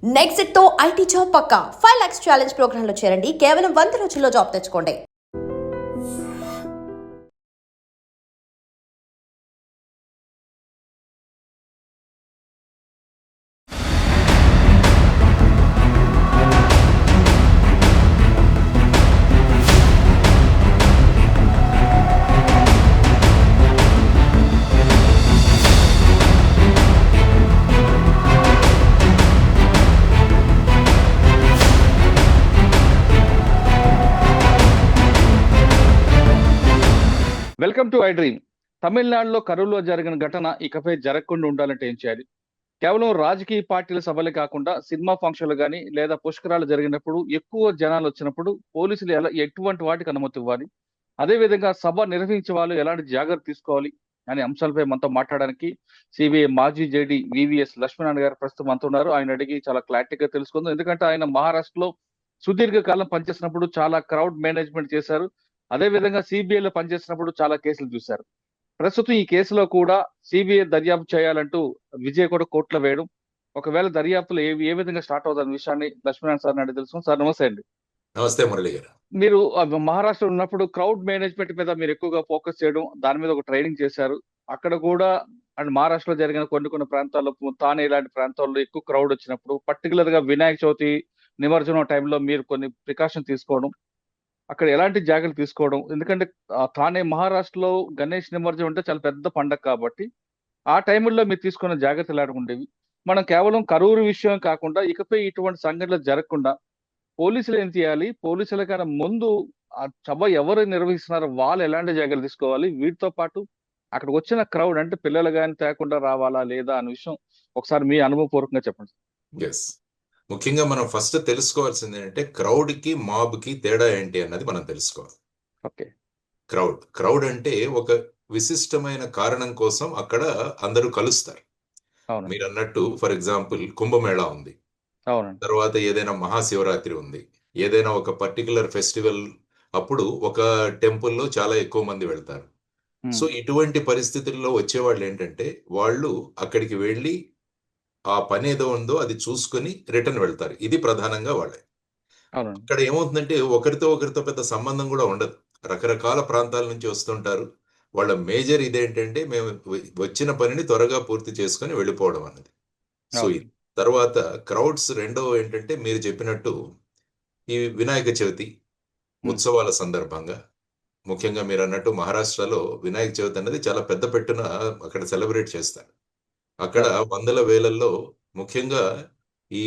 Next తో IT job పక్కా 5 lakhs challenge program లో చేరండి. కేవలం 100 రోజుల్లో జాబ్ తెచ్చుకోండి. Welcome to I dream. తమిళనాడులో కరూరులో జరిగిన ఘటన ఇకపై జరగకుండా ఉండాలంటే ఏం చేయాలి? కేవలం రాజకీయ పార్టీల సభలే కాకుండా సినిమా ఫంక్షన్లు కానీ లేదా పుష్కరాలు జరిగినప్పుడు ఎక్కువ జనాలు వచ్చినప్పుడు పోలీసులు ఎటువంటి వాటికి అనుమతి ఇవ్వాలి? అదేవిధంగా సభ నిర్వహించే వాళ్ళు ఎలాంటి జాగ్రత్త తీసుకోవాలి అనే అంశాలపై మనతో మాట్లాడడానికి సిబిఐ మాజీ జేడీ వివిఎస్ లక్ష్మీనారాయణ గారు ప్రస్తుతం మనతో ఉన్నారు. ఆయన అడిగి చాలా క్లారిటీగా తెలుసుకుందాం. ఎందుకంటే ఆయన మహారాష్ట్రలో సుదీర్ఘకాలం పనిచేసినప్పుడు చాలా క్రౌడ్ మేనేజ్మెంట్ చేశారు. అదే విధంగా సిబిఐలో పనిచేసినప్పుడు చాలా కేసులు చూశారు. ప్రస్తుతం ఈ కేసులో కూడా సిబిఐ దర్యాప్తు చేయాలంటూ విజయ్ కూడా కోర్టులో వేయడం, ఒకవేళ దర్యాప్తులు ఏ విధంగా స్టార్ట్ అవుతున్న విషయాన్ని లక్ష్మీనారాయణ సార్ అడిగి తెలుసు. సార్ నమస్తే అండి. నమస్తే మురళి గారు. మీరు మహారాష్ట్ర ఉన్నప్పుడు క్రౌడ్ మేనేజ్మెంట్ మీద మీరు ఎక్కువగా ఫోకస్ చేయడం, దాని మీద ఒక ట్రైనింగ్ చేశారు. అక్కడ కూడా అండ్ మహారాష్ట్రలో జరిగిన కొన్ని ప్రాంతాల్లో, తానే ఇలాంటి ప్రాంతాల్లో ఎక్కువ క్రౌడ్ వచ్చినప్పుడు, పర్టికులర్ గా వినాయక చవితి నిమజ్జనం టైంలో మీరు కొన్ని ప్రికాషన్ తీసుకోవడం, అక్కడ ఎలాంటి జాగ్రత్తలు తీసుకోవడం, ఎందుకంటే తానే మహారాష్ట్రలో గణేష్ నిమజ్జనం అంటే చాలా పెద్ద పండగ కాబట్టి ఆ టైంలో మీరు తీసుకున్న జాగ్రత్తలు ఎలాంటి ఉండేవి? మనం కేవలం కరూరు విషయం కాకుండా ఇకపై ఇటువంటి సంఘటనలు జరగకుండా పోలీసులు ఏం చేయాలి? పోలీసుల కన్నా ముందు ఆ సభ ఎవరు నిర్వహిస్తున్నారో వాళ్ళు ఎలాంటి జాగ్రత్తలు తీసుకోవాలి? వీటితో పాటు అక్కడికి వచ్చిన క్రౌడ్ అంటే పిల్లలు కానీ తేకుండా రావాలా లేదా అనే విషయం ఒకసారి మీ అనుభవపూర్వకంగా చెప్పండి. ఎస్, ముఖ్యంగా మనం ఫస్ట్ తెలుసుకోవాల్సింది ఏంటంటే క్రౌడ్ కి మాబ్ కి తేడా ఏంటి అన్నది మనం తెలుసుకోవాలి. ఓకే. క్రౌడ్ అంటే ఒక విశిష్టమైన కారణం కోసం అక్కడ అందరూ కలుస్తారు. మీరు అన్నట్టు ఫర్ ఎగ్జాంపుల్ కుంభమేళా ఉంది, తర్వాత ఏదైనా మహాశివరాత్రి ఉంది, ఏదైనా ఒక పర్టికులర్ ఫెస్టివల్ అప్పుడు ఒక టెంపుల్లో చాలా ఎక్కువ మంది వెళ్తారు. సో ఇటువంటి పరిస్థితుల్లో వచ్చేవాళ్ళు ఏంటంటే వాళ్ళు అక్కడికి వెళ్ళి ఆ పని ఏదో ఉందో అది చూసుకుని రిటర్న్ వెళ్తారు. ఇది ప్రధానంగా వాళ్ళే. అక్కడ ఏమవుతుందంటే ఒకరితో పెద్ద సంబంధం కూడా ఉండదు. రకరకాల ప్రాంతాల నుంచి వస్తుంటారు. వాళ్ళ మేజర్ ఇదేంటంటే మేము వచ్చిన పనిని త్వరగా పూర్తి చేసుకొని వెళ్ళిపోవడం అన్నది. సో తర్వాత క్రౌడ్స్ రెండవ ఏంటంటే మీరు చెప్పినట్టు ఈ వినాయక చవితి ఉత్సవాల సందర్భంగా, ముఖ్యంగా మీరు అన్నట్టు మహారాష్ట్రలో వినాయక చవితి అనేది చాలా పెద్ద పెట్టున అక్కడ సెలబ్రేట్ చేస్తారు. అక్కడ వందల వేలల్లో ముఖ్యంగా ఈ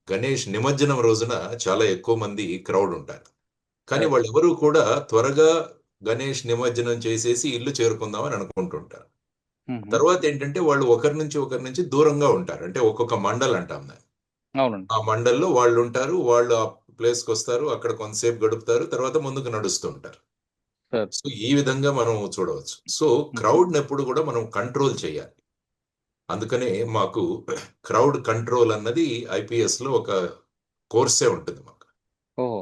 గణేష్ నిమజ్జనం రోజున చాలా ఎక్కువ మంది క్రౌడ్ ఉంటారు. కానీ వాళ్ళెవరూ కూడా త్వరగా గణేష్ నిమజ్జనం చేసేసి ఇల్లు చేరుకుందామని అనుకుంటుంటారు. తర్వాత ఏంటంటే వాళ్ళు ఒకరి నుంచి దూరంగా ఉంటారు. అంటే ఒక్కొక్క మండల్ అంటాం దాన్ని. ఆ మండల్లో వాళ్ళు ఉంటారు. వాళ్ళు ఆ ప్లేస్కి వస్తారు, అక్కడ కొంతసేపు గడుపుతారు, తర్వాత ముందుకు నడుస్తుంటారు. సో ఈ విధంగా మనం చూడవచ్చు. సో క్రౌడ్ ఎప్పుడు కూడా మనం కంట్రోల్ చేయాలి. అందుకనే మాకు క్రౌడ్ కంట్రోల్ అన్నది ఐపీఎస్ లో ఒక కోర్సే ఉంటుంది మాకు.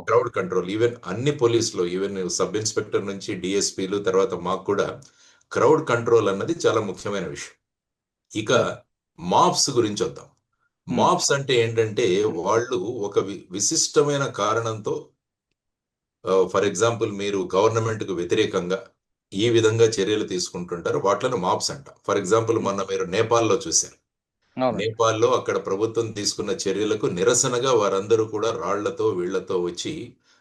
క్రౌడ్ కంట్రోల్ ఈవెన్ అన్ని పోలీసులో, ఈవెన్ సబ్ ఇన్స్పెక్టర్ నుంచి డిఎస్పీలు, తర్వాత మాకు కూడా క్రౌడ్ కంట్రోల్ అన్నది చాలా ముఖ్యమైన విషయం. ఇక మాబ్స్ గురించి వద్దాం. మాబ్స్ అంటే ఏంటంటే వాళ్ళు ఒక విశిష్టమైన కారణంతో, ఫర్ ఎగ్జాంపుల్ మీరు గవర్నమెంట్ కు వ్యతిరేకంగా ఈ విధంగా చర్యలు తీసుకుంటుంటారు, వాటిని మాబ్స్ అంటాం. ఫర్ ఎగ్జాంపుల్ మొన్న మీరు నేపాల్లో చూశారు. నేపాల్లో అక్కడ ప్రభుత్వం తీసుకున్న చర్యలకు నిరసనగా వారందరూ కూడా రాళ్లతో వీళ్లతో వచ్చి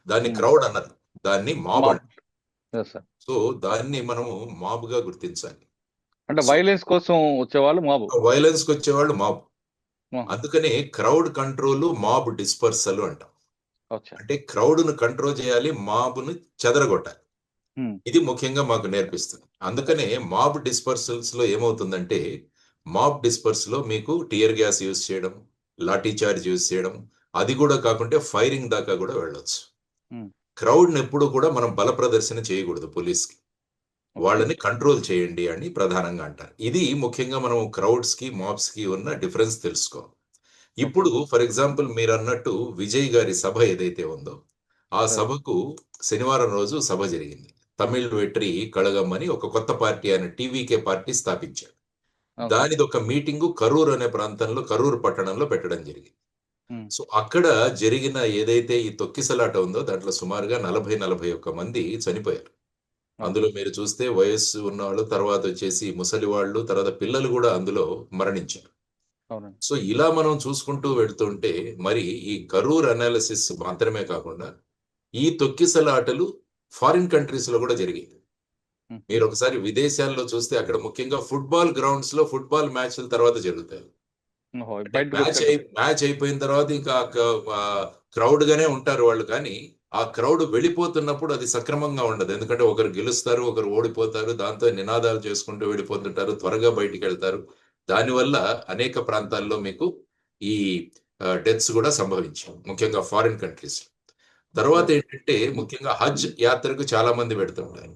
దాన్ని క్రౌడ్ అన్నారు, దాన్ని మాబ్ అంటారు. సో దాన్ని మనము మాబ్ గా గుర్తించాలి. అంటే వైలెన్స్ కోసం వచ్చేవాళ్ళు మాబ్, వైలెన్స్ కి వచ్చేవాళ్ళు మాబ్. అందుకనే క్రౌడ్ కంట్రోల్, మాబ్ డిస్పర్సల్ అంటాం. అంటే క్రౌడ్ ను కంట్రోల్ చేయాలి, మాబ్ ను చెదరగొట్టాలి. ఇది ముఖ్యంగా మాకు నేర్పిస్తుంది. అందుకనే మాబ్ డిస్పర్సల్స్ లో ఏమవుతుందంటే, మాబ్ డిస్పర్స్ లో మీకు టియర్ గ్యాస్ యూజ్ చేయడం, లాఠీ చార్జ్ యూజ్ చేయడం, అది కూడా కాకుంటే ఫైరింగ్ దాకా కూడా వెళ్ళొచ్చు. క్రౌడ్ ని ఎప్పుడు కూడా మనం బల ప్రదర్శన చేయకూడదు. పోలీస్కి వాళ్ళని కంట్రోల్ చేయండి అని ప్రధానంగా అంటారు. ఇది ముఖ్యంగా మనం క్రౌడ్స్ కి మాబ్స్ కి ఉన్న డిఫరెన్స్ తెలుసుకోవాలి. ఇప్పుడు ఫర్ ఎగ్జాంపుల్ మీరు అన్నట్టు విజయ్ గారి సభ ఏదైతే ఉందో, ఆ సభకు శనివారం రోజు సభ జరిగింది. తమిళ్ వెట్రి కళగం అని ఒక కొత్త పార్టీ, ఆయన టీవీకే పార్టీ స్థాపించాడు. అవును. దానిది ఒక మీటింగు కరూర్ అనే ప్రాంతంలో, కరూర్ పట్టణంలో పెట్టడం జరిగింది. సో అక్కడ జరిగిన ఏదైతే ఈ తొక్కిసలాట ఉందో దాంట్లో సుమారుగా 40-41 మంది చనిపోయారు. అందులో మీరు చూస్తే వయస్సు ఉన్నవాళ్ళు, తర్వాత వచ్చేసి ముసలి వాళ్ళు, తర్వాత పిల్లలు కూడా అందులో మరణించారు. అవునండి. సో ఇలా మనం చూసుకుంటూ వెళ్తుంటే మరి ఈ కరూర్ అనాలిసిస్ మాత్రమే కాకుండా ఈ తొక్కిసలాటలు ఫారిన్ కంట్రీస్ లో కూడా జరిగాయి. మీరు ఒకసారి విదేశాల్లో చూస్తే అక్కడ ముఖ్యంగా ఫుట్బాల్ గ్రౌండ్స్ లో ఫుట్బాల్ మ్యాచ్ల తర్వాత జరుగుతాయి. ఓహో! అంటే బయటకు మ్యాచ్ వచ్చాక మ్యాచ్ అయిపోయిన తర్వాత ఇంకా క్రౌడ్ గానే ఉంటారు వాళ్ళు, కానీ ఆ క్రౌడ్ వెళ్ళిపోతున్నప్పుడు అది సక్రమంగా ఉండదు. ఎందుకంటే ఒకరు గెలుస్తారు, ఒకరు ఓడిపోతారు, దాంతో నినాదాలు చేసుకుంటూ వెళ్ళిపోతుంటారు, త్వరగా బయటికి వెళ్తారు. దానివల్ల అనేక ప్రాంతాల్లో మీకు ఈ డెత్స్ కూడా సంభవించాయి, ముఖ్యంగా ఫారిన్ కంట్రీస్. తర్వాత ఏంటంటే ముఖ్యంగా హజ్ యాత్రకు చాలా మంది పెడుతుంటారు.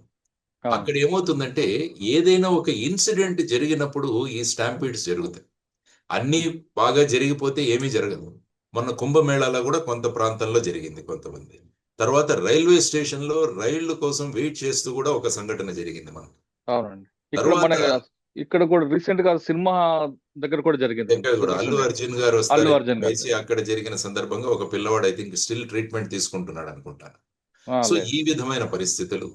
అవును. అక్కడ ఏమవుతుందంటే ఏదైనా ఒక ఇన్సిడెంట్ జరిగినప్పుడు ఈ స్టాంపీడ్స్ జరుగుతాయి. అన్నీ బాగా జరిగిపోతే ఏమీ జరగదు. మొన్న కుంభమేళాలో కూడా కొంత ప్రాంతంలో జరిగింది కొంతమంది. తర్వాత రైల్వే స్టేషన్‌లో రైళ్ల కోసం వెయిట్ చేస్తూ కూడా ఒక సంఘటన జరిగింది మనకు. అవునండి. తర్వాత ఇక్కడ కూడా రీసెంట్‌గా సినిమా దగ్గర కూడా జరిగింది. దగ్గర కూడా అల్లు గుర్తుండే అర్జున్ గారు అల్లు వస్తారని అర్జున్ చెప్పేసి గారిది. అక్కడ జరిగిన సందర్భంగా ఒక పిల్లవాడు ఐ థింక్ స్టిల్ ట్రీట్మెంట్ తీసుకుంటున్నాడు అనుకుంటాను. సో లేదు. ఈ విధమైన పరిస్థితులు.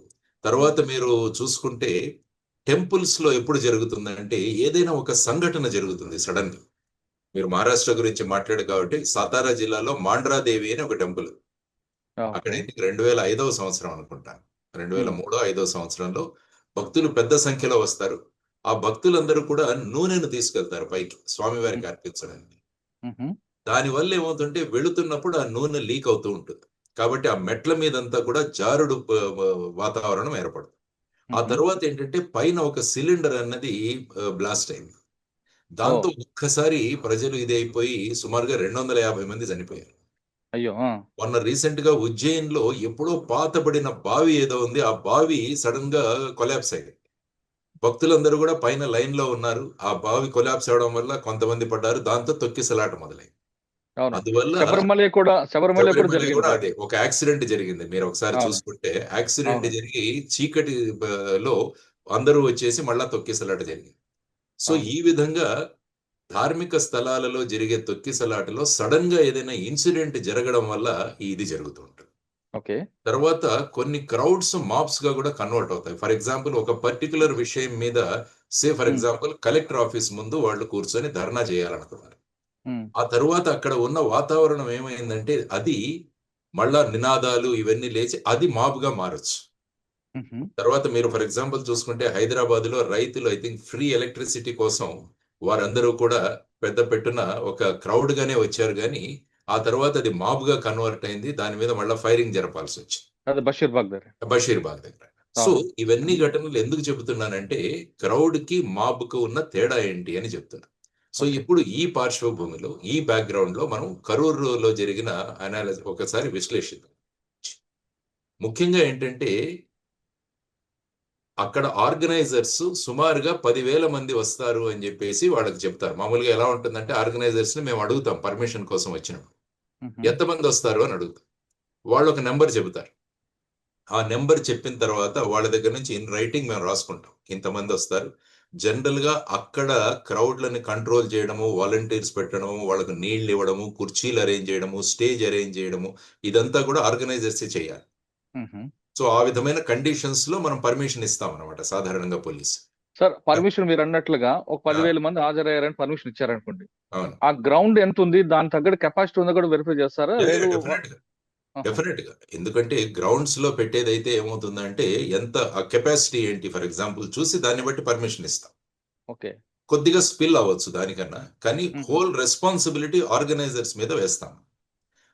తర్వాత మీరు చూసుకుంటే టెంపుల్స్‌లో ఎప్పుడు జరుగుతుందంటే ఏదైనా ఒక సంఘటన జరుగుతుంది సడెన్‌గా. మీరు మహారాష్ట్ర గురించి మాట్లాడారు కాబట్టి సతారా జిల్లాలో మాండ్రాదేవి అని ఒక టెంపుల్. అక్కడ ఓకే. ఐ థింక్ 2005వ సంవత్సరం అనుకుంటాను. 2003 5వ సంవత్సరంలో భక్తులు పెద్ద సంఖ్యలో వస్తారు. ఆ భక్తులందరూ కూడా నూనెను తీసుకెళ్తారు పైకి స్వామివారికి అర్పించడానికి. హుహు. దానివల్ల ఏమవుతుంటే వెళుతున్నప్పుడు ఆ నూనె లీక్ అవుతూ ఉంటుంది. కాబట్టి ఆ మెట్ల మీదంతా కూడా జారుడు వాతావరణం ఏర్పడుతుంది. ఆ హుహు. తర్వాత ఏంటంటే పైన ఒక సిలిండర్ అన్నది బ్లాస్ట్ అయింది. ఓహ్! దాంతో ఒక్కసారి ప్రజలు ఇదైపోయి సుమారుగా 250 మంది చనిపోయారు. అయ్యో! ఆ! మొన్న రీసెంట్‌గా ఉజ్జయిన్‌లో ఎప్పుడో పాతబడిన బావి ఏదో ఉంది. ఆ బావి సడెన్‌గా కొలాప్స్ అయింది. భక్తులందరూ కూడా పైన లైన్‌లో ఉన్నారు. ఆ బావి కొలాప్స్ అవ్వడం వల్ల కొంతమంది పడ్డారు. దాంతో తొక్కిసలాట మొదలైంది. అవునండి. అందువల్ల శబరిమల కూడా శబరిమల జరిగింది కూడా కదా! అదే ఒక యాక్సిడెంట్ జరిగింది. మీరు ఒకసారి అవును. చూసుకుంటే యాక్సిడెంట్ అవునండి. జరిగి చీకటి లో అందరూ వచ్చేసి మళ్ళా తొక్కిసలాట జరిగింది. సో అవును. ఈ విధంగా ధార్మిక స్థలాలలో జరిగే తొక్కిసలాటలో సడెన్‌గా ఏదైనా ఇన్సిడెంట్ జరగడం వల్ల ఇది జరుగుతూ ఉంటుంది. ఓకే. తర్వాత కొన్ని క్రౌడ్స్ మాబ్స్‌గా కూడా కన్వర్ట్ అవుతాయి. ఫర్ ఎగ్జాంపుల్ ఒక పర్టిక్యులర్ విషయం మీద ఫర్ హ్మ్. ఎగ్జాంపుల్ కలెక్టర్ ఆఫీస్ ముందు వాళ్ళు కూర్చొని ధర్నా చేయాలనుకున్నారు. హ్మ్. ఆ తరువాత అక్కడ ఉన్న వాతావరణం ఏమైందంటే అది మళ్ళా నినాదాలు ఇవన్నీ లేచి అది మాబ్‌గా మారొచ్చు. హుహు. తర్వాత మీరు ఫర్ ఎగ్జాంపుల్ చూసుకుంటే హైదరాబాద్‌లో రైతులు ఐ థింక్ ఫ్రీ ఎలక్ట్రిసిటీ కోసం వారందరూ కూడా పెద్ద పెట్టున ఒక క్రౌడ్‌గానే వచ్చారు గానీ, ఆ తర్వాత అది మాబ్‌గా కన్వర్ట్ అయింది. దాని మీద మళ్ళా ఫైరింగ్ జరపాల్సొచ్చింది. అదే బషీర్బాగ్ దగ్గర. బషీర్బాగ్ దగ్గర. సో, అవునండి. ఇవన్నీ హ్మ్. ఘటనలు ఎందుకు చెబుతున్నానంటే, క్రౌడ్‌కి, మాబ్‌కి ఉన్న తేడా ఏంటి అని చెప్తున్నా. So, okay. ఇప్పుడు ఈ పార్శ్వభూమిలో, ఈ బ్యాక్‌గ్రౌండ్‌లో మనం కరూరులో జరిగిన ఒకసారి విశ్లేషిద్దాం. ముఖ్యంగా ఏంటంటే, అక్కడ ఆర్గనైజర్స్ సుమారుగా 10,000 మంది వస్తారు అని జెప్పేసి వాళ్ళకి చెప్తారు. మామూలుగా ఎలా ఉంటుందంటే, ఆర్గనైజర్స్‌ని మేము అడుగుతాం పర్మిషన్ కోసం వచ్చినప్పుడు. హుహు. ఎంతమందొస్తారు అని అడుగుతాం. వాళ్ళొక నంబర్ చెబుతారు. ఆ నంబర్ చెప్పిన తర్వాత వాళ్ళ దగ్గర నుంచి ఇన్ రైటింగ్ మేము రాసుకుంటాం. ఇంతమందొస్తారు. జనరల్‌గా అక్కడ క్రౌడ్‌లని కంట్రోల్ చేయడము, వాలంటీర్స్ పెట్టడము, వాళ్ళకి నీళ్ళివ్వడము, కుర్చీలు అరేంజ్ చేయడము, స్టేజ్ అరేంజ్ చేయడము, ఇదంతా కూడా ఆర్గనైజర్సే చేయాలి. హుహు. సో, ఆ విధమైన కండిషన్స్‌లో మనం పర్మిషన్ ఇస్తామనమాట సాధారణంగా పోలీస్. సార్ పర్మిషన్ మీరన్నట్లుగా ఒక ఆ! 10,000 మంది హాజరయ్యారని పర్మిషన్ ఇచ్చారనుకోండి. అవును. ఆ గ్రౌండ్ ఎంతుంది? దానికి తగ్గట్టు కెపాసిటీ ఉందో కూడా వెరిఫై చేస్తారా? యాహ్! లేదు యాహ్! డెఫినెట్‌గా. ఆహా! డెఫినెట్‌గా. ఎందుకంటే గ్రౌండ్స్‌లో పెట్టేదైతే ఏమవుతుందంటే ఎంత ఆ కెపాసిటీ ఏంటి ఫర్ ఎగ్జాంపుల్ చూసి దాన్ని బట్టి పర్మిషన్ ఇస్తాం. ఓకే. కొద్దిగా స్పిల్ అవ్వచ్చు దానికన్నా. కానీ హుహు. హోల్ రెస్పాన్సిబిలిటీ ఆర్గనైజర్స్ మీద వేస్తాం.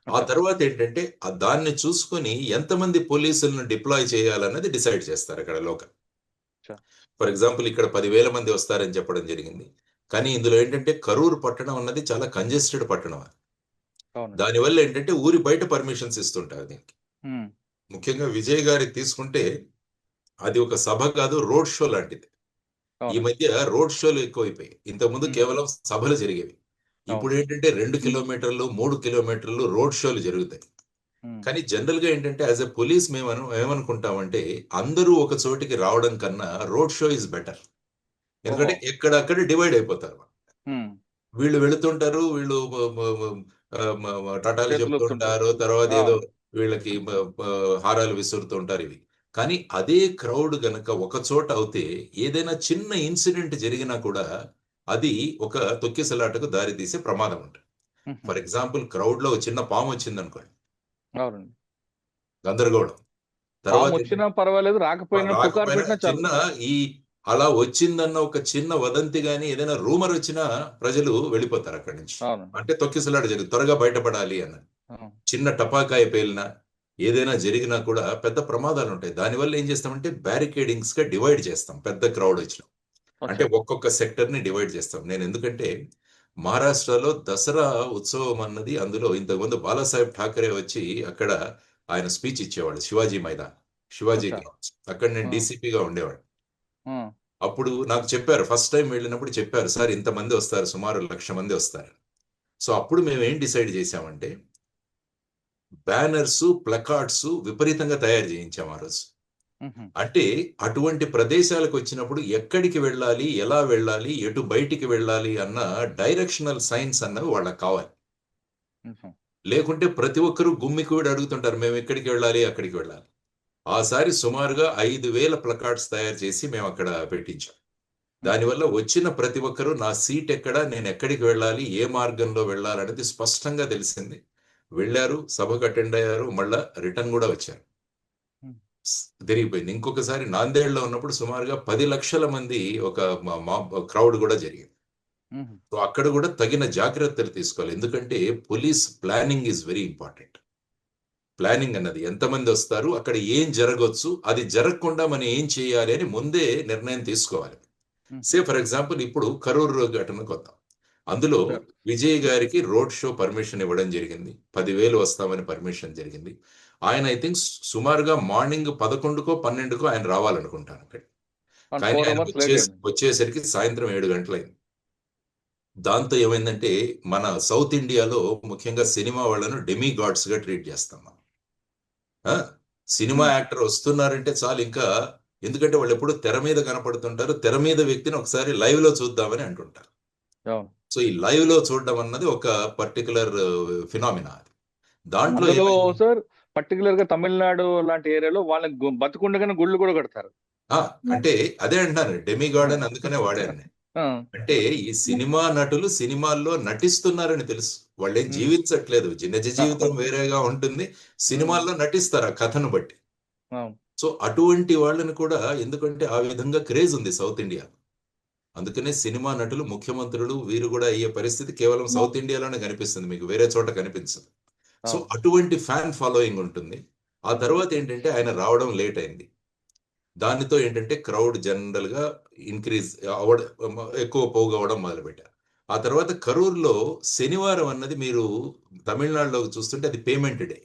ఆ ఓకే. తర్వాత ఏంటంటే దాన్ని చూసుకొని ఎంతమంది పోలీసులను డిప్లాయ్ చేయాలన్నది డిసైడ్ చేస్తారు అక్కడ లోకల్. అచ్చా! ఫర్ ఎగ్జాంపుల్ ఇక్కడ 10,000 మంది వస్తారని చెప్పడం జరిగింది. కానీ ఇందులో ఏంటంటే కరూర్ పట్టణం అన్నది చాలా కంజెస్టెడ్ పట్టణం అది. అవునండి. దానివల్ల ఏంటంటే ఊరి బయట పర్మిషన్స్ ఇస్తుంటారు దీనికి. హ్మ్. ముఖ్యంగా విజయ్ గారికి తీసుకుంటే అది ఒక సభ కాదు, రోడ్ షో లాంటిది. ఈ అవునండి. మధ్య రోడ్ షోలు ఎక్కువైపోయాయి. ఇంతకుముందు హ్మ్. కేవలం సభలు జరిగేవి. అవును. ఇప్పుడేంటంటే 2 కిలోమీటర్లు, 3 కిలోమీటర్లు రోడ్ షోలు జరుగుతాయి. హ్మ్. కానీ జనరల్‌గా ఏంటంటే యాస్ ఎ పోలీస్ ఏమనుకుంటామంటే అందరూ ఒక చోటికి రావడం కన్నా రోడ్ షో ఈస్ బెటర్. ఎందుకంటే ఎక్కడక్కడ డివైడ్ అయిపోతారు. వీళ్ళు వెళుతుంటారు, వీళ్ళు టాటాలు చెప్తూ ఉంటారు, తర్వాత ఏదో వీళ్ళకి హారాలు విసురుతూ ఉంటారు ఇవి. కానీ అదే క్రౌడ్ గనక ఒక చోట అవుతే ఏదైనా చిన్న ఇన్సిడెంట్ జరిగినా కూడా అది ఒక తొక్కిసలాటకు దారి తీసే ప్రమాదం ఉంటుంది. ఫర్ ఎగ్జాంపుల్ క్రౌడ్ లో చిన్న పాము వచ్చింది అనుకోండి, గందరగోళం. తర్వాత పర్వాలేదు, రాకపోయినా చిన్న ఈ అలా వచ్చిందన్న ఒక చిన్న వదంతి గాని ఏదైనా రూమర్ వచ్చినా ప్రజలు వెళ్ళిపోతారు అక్కడి నుంచి. అంటే తొక్కిసలాట జరిగింది, త్వరగా బయటపడాలి అన్న. చిన్న టపాకాయ పేలినా ఏదైనా జరిగినా కూడా పెద్ద ప్రమాదాలు ఉంటాయి. దానివల్ల ఏం చేస్తామంటే బ్యారికేడింగ్స్ గా డివైడ్ చేస్తాం. పెద్ద క్రౌడ్ వచ్చిన అంటే ఒక్కొక్క సెక్టర్ ని డివైడ్ చేస్తాం. నేను ఎందుకంటే మహారాష్ట్రలో దసరా ఉత్సవం అన్నది, అందులో ఇంతకుముందు బాలాసాహెబ్ ఠాకరే వచ్చి అక్కడ ఆయన స్పీచ్ ఇచ్చేవాడు శివాజీ మైదాన్, శివాజీ గ్రౌండ్స్. అక్కడ నేను డీసీపీగా ఉండేవాడు. అప్పుడు నాకు చెప్పారు, ఫస్ట్ టైం వెళ్ళినప్పుడు చెప్పారు, సార్ ఇంతమంది వస్తారు, సుమారు 1,00,000 మంది వస్తారు. సో అప్పుడు మేము ఏం డిసైడ్ చేశామంటే బ్యానర్స్, ప్లకార్డ్స్ విపరీతంగా తయారు చేయించాం ఆ రోజు. అంటే అటువంటి ప్రదేశాలకు వచ్చినప్పుడు ఎక్కడికి వెళ్ళాలి, ఎలా వెళ్ళాలి, ఎటు బయటికి వెళ్ళాలి అన్న డైరెక్షనల్ సైన్స్ అన్నవి వాళ్ళకి కావాలి. లేకుంటే ప్రతి ఒక్కరూ గుమ్మికూడి అడుగుతుంటారు, మేము ఎక్కడికి వెళ్ళాలి, అక్కడికి వెళ్ళాలి. ఆసారి సుమారుగా 5,000 ప్లకార్డ్స్ తయారు చేసి మేము అక్కడ పెట్టించాం. దానివల్ల వచ్చిన ప్రతి ఒక్కరూ నా సీట్ ఎక్కడ, నేను ఎక్కడికి వెళ్ళాలి, ఏ మార్గంలో వెళ్ళాలనేది స్పష్టంగా తెలిసింది. వెళ్ళారు, సభకు అటెండ్ అయ్యారు, మళ్ళా రిటర్న్ కూడా వచ్చారు. తిరిగిపోయింది. ఇంకొకసారి నాందేడ్లో ఉన్నప్పుడు సుమారుగా 10 లక్షల మంది ఒక క్రౌడ్ కూడా జరిగింది. సో అక్కడ కూడా తగిన జాగ్రత్తలు తీసుకోవాలి. ఎందుకంటే police planning is very important. Planning అన్నది ఎంతమంది వస్తారు, అక్కడ ఏం జరగవచ్చు, అది జరగకుండా మనం ఏం చేయాలి అని ముందే నిర్ణయం తీసుకోవాలి. సే ఫర్ ఎగ్జాంపుల్ ఇప్పుడు కరూర్ ఘటనకు వద్దాం. అందులో విజయ్ గారికి రోడ్ షో పర్మిషన్ ఇవ్వడం జరిగింది. 10,000 వస్తామని పర్మిషన్ జరిగింది. ఆయన ఐ థింక్ సుమారుగా మార్నింగ్ 11కో 12కో ఆయన రావాలనుకుంటాను అక్కడ. కానీ ఆయన వచ్చేసరికి సాయంత్రం 7 గంటలైంది. దాంతో ఏమైందంటే మన సౌత్ ఇండియాలో ముఖ్యంగా సినిమా వాళ్ళను డెమీ గాడ్స్ గా ట్రీట్ చేస్తాం మనం. సినిమా యాక్టర్ వస్తున్నారంటే చాలు, ఇంకా ఎందుకంటే వాళ్ళు ఎప్పుడు తెర మీద కనపడుతుంటారు, తెర మీద వ్యక్తిని ఒకసారి లైవ్ లో చూద్దామని అంటుంటారు. సో ఈ లైవ్ లో చూడడం అన్నది ఒక పర్టికులర్ ఫినామినా. దాంట్లో సార్ పర్టికులర్ గా తమిళనాడు లాంటి ఏరియాలో వాళ్ళకి బతుకుండగానే గుళ్ళు కూడా కడతారు. అంటే అదే అంటున్నాను, డెమీ గాడ్ అని అందుకనే వాడాను. అంటే ఈ సినిమా నటులు సినిమాల్లో నటిస్తున్నారని తెలుసు, వాళ్ళేం జీవించట్లేదు, నిజ జీవితం వేరేగా ఉంటుంది, సినిమాల్లో నటిస్తారు ఆ కథను బట్టి. సో అటువంటి వాళ్ళని కూడా, ఎందుకంటే ఆ విధంగా క్రేజ్ ఉంది సౌత్ ఇండియా, అందుకనే సినిమా నటులు, ముఖ్యమంత్రులు వీరు కూడా అయ్యే పరిస్థితి కేవలం సౌత్ ఇండియాలోనే కనిపిస్తుంది, మీకు వేరే చోట కనిపించదు. సో అటువంటి ఫ్యాన్ ఫాలోయింగ్ ఉంటుంది. ఆ తర్వాత ఏంటంటే ఆయన రావడం లేట్ అయింది. దానితో ఏంటంటే క్రౌడ్ జనరల్ గా ఇంక్రీజ్ అవ్వడం, ఎక్కువ పోగవడం మొదలుపెట్టారు. ఆ తర్వాత కరూర్లో శనివారం అన్నది మీరు తమిళనాడులో చూస్తుంటే అది పేమెంట్ డే.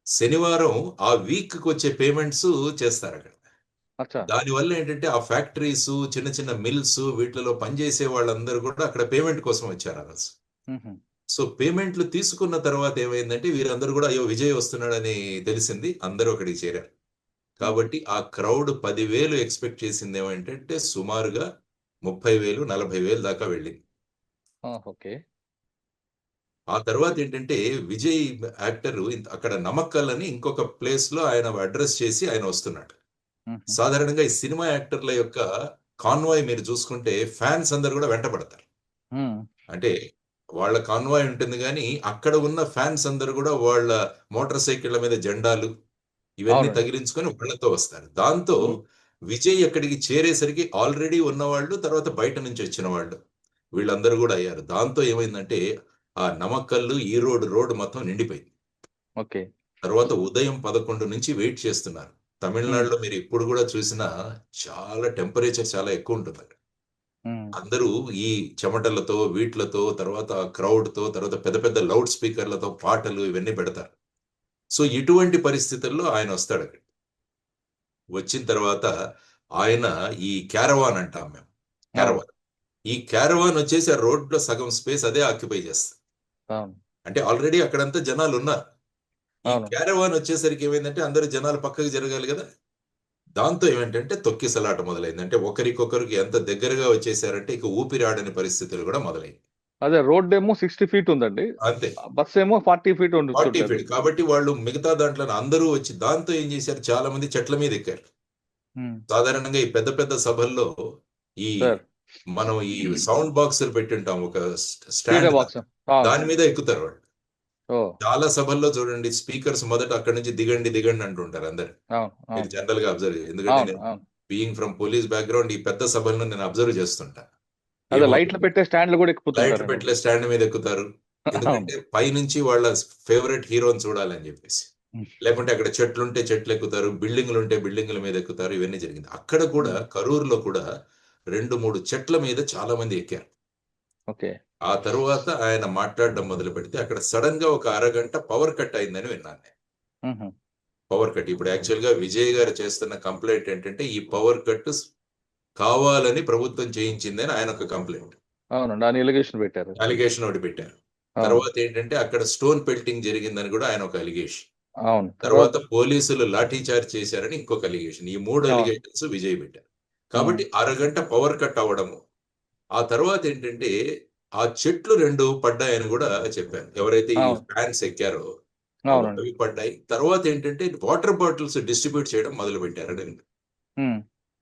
శనివారం ఆ వీక్ కి వచ్చే పేమెంట్స్ చేస్తారు అక్కడ. దానివల్ల ఏంటంటే ఆ ఫ్యాక్టరీస్, చిన్న చిన్న మిల్స్, వీటిలో పనిచేసే వాళ్ళందరూ కూడా అక్కడ పేమెంట్ కోసం వచ్చారు ఆ రోజు. సో పేమెంట్లు తీసుకున్న తర్వాత ఏమైందంటే వీరందరూ కూడా అయ్యో విజయ్ వస్తున్నాడని తెలిసింది, అందరూ అక్కడికి చేరారు. కాబట్టి ఆ క్రౌడ్ 10,000 ఎక్స్పెక్ట్ చేసింది ఏమంటే సుమారుగా 30,000, 40,000 దాకా వెళ్ళింది. ఆ తర్వాత ఏంటంటే విజయ్ యాక్టర్ అక్కడ నమక్కల్ అని ఇంకొక ప్లేస్ లో ఆయన అడ్రస్ చేసి ఆయన వస్తున్నాడు. సాధారణంగా ఈ సినిమా యాక్టర్ల యొక్క కాన్వాయ్ మీరు చూసుకుంటే ఫ్యాన్స్ అందరు కూడా వెంటబడతారు. అంటే వాళ్ళ కాన్వాయ్ ఉంటుంది, కానీ అక్కడ ఉన్న ఫ్యాన్స్ అందరు కూడా వాళ్ళ మోటార్ సైకిళ్ల మీద జెండాలు ఇవన్నీ తగిలించుకొని వాళ్ళతో వస్తారు. దాంతో విజయ్ అక్కడికి చేరేసరికి ఆల్రెడీ ఉన్నవాళ్ళు, తర్వాత బయట నుంచి వచ్చిన వాళ్ళు, వీళ్ళందరూ కూడా అయ్యారు. దాంతో ఏమైందంటే ఆ నమక్కల్లు, ఈ రోడ్ మొత్తం నిండిపోయింది. తర్వాత ఉదయం 11 నుంచి వెయిట్ చేస్తున్నారు. తమిళనాడులో మీరు ఇప్పుడు కూడా చూసినా చాలా టెంపరేచర్ చాలా ఎక్కువ ఉంటుంది అక్కడ. అందరూ ఈ చెమటలతో, వీట్లతో, తర్వాత క్రౌడ్ తో, తర్వాత పెద్ద పెద్ద లౌడ్ స్పీకర్లతో పాటలు ఇవన్నీ పెడతారు. సో ఇటువంటి పరిస్థితుల్లో ఆయన వస్తాడు అక్కడ. వచ్చిన తర్వాత ఆయన ఈ క్యారవాన్ అంటాం మేము, క్యారవాన్, ఈ క్యారవాన్ వచ్చేసి ఆ రోడ్ లో సగం స్పేస్ అదే ఆక్యుపై చేస్తుంది. అంటే ఆల్రెడీ అక్కడంతా జనాలు ఉన్నారు. ఈ క్యారవాన్ వచ్చేసరికి ఏమైందంటే అందరూ జనాలు పక్కకి జరగాలి కదా, దాంతో ఏమిటంటే తొక్కిసలాట మొదలైంది. అంటే ఒకరికొకరికి ఎంత దగ్గరగా వచ్చేసారంటే ఇక ఊపిరాడని పరిస్థితులు కూడా మొదలైంది. అదే రోడ్ ఏమో 60 ఫీట్ ఉందండి, అంతే. బస్ ఏమో 40 ఫీట్ 40 ఉంటుంటది. ఫీట్. కాబట్టి వాళ్ళు మిగతా దాంట్లో అందరూ వచ్చి దాంతో ఏం చేశారు, చాలా మంది చెట్ల మీద ఎక్కారు. సాధారణంగా ఈ పెద్ద పెద్ద సభల్లో ఈ సార్ మనం ఈ సౌండ్ బాక్సులు పెట్టుంటాం ఒక స్పీకర్ స్టాండ్ బాక్స్. దాని మీద ఎక్కుతారు వాళ్ళు. చాలా సభల్లో చూడండి స్పీకర్స్ మొదట అక్కడి నుంచి దిగండి దిగండి అంటుంటారు అందరు. మీరు జనరల్ గా అబ్జర్వ్ చేయండి. ఎందుకంటే నేను బీయింగ్ ఫ్రమ్ పోలీస్ బ్యాక్గ్రౌండ్ ఈ పెద్ద సభలను నేను అబ్జర్వ్ చేస్తుంటా. లైట్లు పెట్టే స్టాండ్లు కూడా లైట్లు పెట్టే స్టాండ్ మీద ఎక్కుతారు. ఎందుకంటే పైనుంచి వాళ్ళ ఫేవరెట్ హీరోని చూడాలని చెప్పేసి. లేకుంటే అక్కడ చెట్లుంటే చెట్లు ఎక్కుతారు, బిల్డింగ్లు ఉంటే బిల్డింగ్ల మీద ఎక్కుతారు. ఇవన్నీ జరిగింది. అక్కడ కూడా కరూరులో కూడా 2-3 చెట్ల మీద చాలా మంది ఎక్కారు. ఓకే. ఆ తరువాత ఆయన మాట్లాడడం మొదలు పెడితే అక్కడ సడన్ గా ఒక అరగంట పవర్ కట్ అయిందని విన్నాను నేను. Power cut. ఇప్పుడు యాక్చువల్ గా విజయ్ గారు చేస్తున్న కంప్లైంట్ ఏంటంటే ఈ పవర్ కట్ కావాలని ప్రభుత్వం చేయించిందని ఆయన ఒక కంప్లైంట్. అవునండి, అలిగేషన్ ఒకటి పెట్టారు. తర్వాత ఏంటంటే అక్కడ స్టోన్ పెల్టింగ్ జరిగిందని కూడా ఆయన ఒక అలిగేషన్. తర్వాత పోలీసులు లాఠీ చార్జ్ చేశారని ఇంకొక అలిగేషన్. ఈ 3 అలిగేషన్స్ విజయ్ పెట్టారు. కాబట్టి అరగంట పవర్ కట్ అవ్వడము. ఆ తర్వాత ఏంటంటే ఆ చెట్లు 2 పడ్డాయని కూడా చెప్పారు. ఎవరైతే ఈ ఫ్యాన్స్ ఎక్కారో అవి పడ్డాయి. తర్వాత ఏంటంటే వాటర్ బాటిల్స్ డిస్ట్రిబ్యూట్ చేయడం మొదలు పెట్టారు.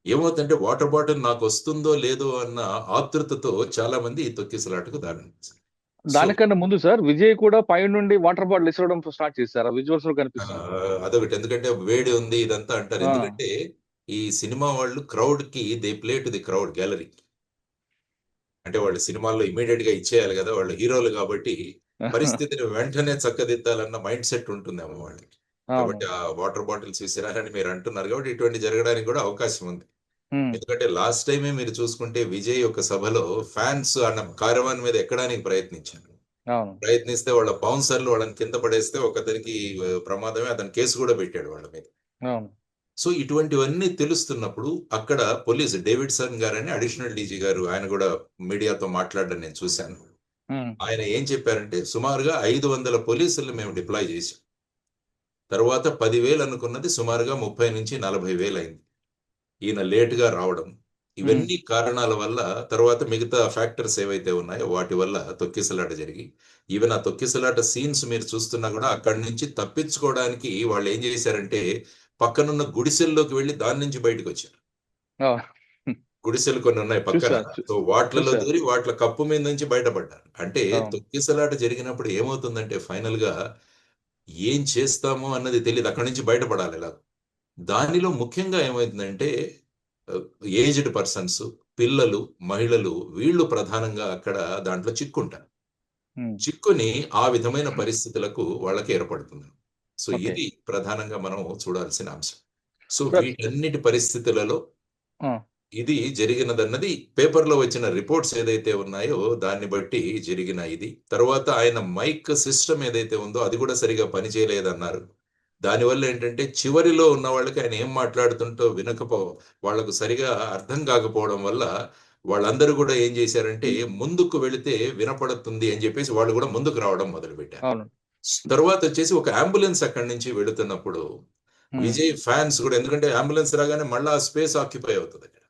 ఏమవుతుందంటే వాటర్ బాటిల్ నాకు వస్తుందో లేదో అన్న ఆతృతతో చాలా మంది ఈ తొక్కిసలాటకు దారితీశారు. దానికన్నా ముందు సార్ విజయ్ కూడా పై నుండి వాటర్ బాటిల్ ఇవ్వడం స్టార్ట్ చేశారు. విజువల్స్ లో కనిపిస్తుంది. అదొకటి. ఎందుకంటే వేడి ఉంది ఇదంతా అంటారు. ఎందుకంటే ఈ సినిమా వాళ్ళు క్రౌడ్ కి they play to the crowd gallery. అంటే వాళ్ళు సినిమాల్లో ఇమీడియట్ గా ఇచ్చేయాలి కదా, వాళ్ళు హీరోలు కాబట్టి పరిస్థితిని వెంటనే చక్కదిద్దాలన్న మైండ్ సెట్ ఉంటుందేమో వాళ్ళకి. కాబట్టి ఆ వాటర్ బాటిల్స్ విసిరారని మీరు అంటున్నారు కాబట్టి ఇటువంటి జరగడానికి కూడా అవకాశం ఉంది. ఎందుకంటే లాస్ట్ టైమే మీరు చూసుకుంటే విజయ్ ఒక సభలో ఫ్యాన్స్ అన్న కారవాన్ మీద ఎక్కడానికి ప్రయత్నిస్తే వాళ్ళ బౌన్సర్లు వాళ్ళని కింద పడేస్తే ఒకతనికి ప్రమాదమే, అతని కేసు కూడా పెట్టాడు వాళ్ళ మీద. సో ఇటువంటివన్నీ తెలుస్తున్నప్పుడు అక్కడ పోలీసు డేవిడ్సన్ గారని అడిషనల్ డీజీ గారు, ఆయన కూడా మీడియాతో మాట్లాడడం నేను చూశాను. ఆయన ఏం చెప్పారంటే సుమారుగా 500 పోలీసులు మేము డిప్లాయ్ చేశాం. తర్వాత 10,000 అనుకున్నది సుమారుగా 30,000-40,000 అయింది. ఈయన లేటుగా రావడం, ఇవన్నీ కారణాల వల్ల తర్వాత మిగతా ఫ్యాక్టర్స్ ఏవైతే ఉన్నాయో వాటి వల్ల తొక్కిసలాట జరిగి, ఈవెన్ ఆ తొక్కిసలాట సీన్స్ మీరు చూస్తున్నా కూడా అక్కడి నుంచి తప్పించుకోవడానికి వాళ్ళు ఏం చేశారంటే పక్కనున్న గుడిసెల్లోకి వెళ్ళి దాని నుంచి బయటకు వచ్చారు. గుడిసెలు కొన్ని ఉన్నాయి పక్కన. సో వాటిలలో దూరి వాటిల కప్పు మీద నుంచి బయటపడ్డారు. అంటే తొక్కిసలాట జరిగినప్పుడు ఏమవుతుందంటే ఫైనల్ గా ఏం చేస్తామో అన్నది తెలియదు. అక్కడి నుంచి బయటపడాలి ఎలా. దానిలో ముఖ్యంగా ఏమైందంటే ఏజ్డ్ పర్సన్స్, పిల్లలు, మహిళలు వీళ్ళు ప్రధానంగా అక్కడ దాంట్లో చిక్కుంటారు. చిక్కుని ఆ విధమైన పరిస్థితులకు వాళ్ళకి ఏర్పడుతుంది. సో ఇది ప్రధానంగా మనం చూడాల్సిన అంశం. సో వీటన్నిటి పరిస్థితులలో ఇది జరిగినదన్నది పేపర్లో వచ్చిన రిపోర్ట్స్ ఏదైతే ఉన్నాయో దాన్ని బట్టి జరిగిన ఇది. తర్వాత ఆయన మైక్ సిస్టమ్ ఏదైతే ఉందో అది కూడా సరిగా పనిచేయలేదన్నారు. దానివల్ల ఏంటంటే చివరిలో ఉన్న వాళ్ళకి ఆయన ఏం మాట్లాడుతుంటో వాళ్లకు సరిగా అర్థం కాకపోవడం వల్ల వాళ్ళందరూ కూడా ఏం చేశారంటే ముందుకు వెళితే వినపడుతుంది అని చెప్పేసి వాళ్ళు కూడా ముందుకు రావడం మొదలు పెట్టారు. తర్వాత వచ్చేసి ఒక అంబులెన్స్ అక్కడి నుంచి వెళుతున్నప్పుడు విజయ్ ఫ్యాన్స్ కూడా, ఎందుకంటే అంబులెన్స్ రాగానే మళ్ళా స్పేస్ ఆక్యుపై అవుతుంది అక్కడ,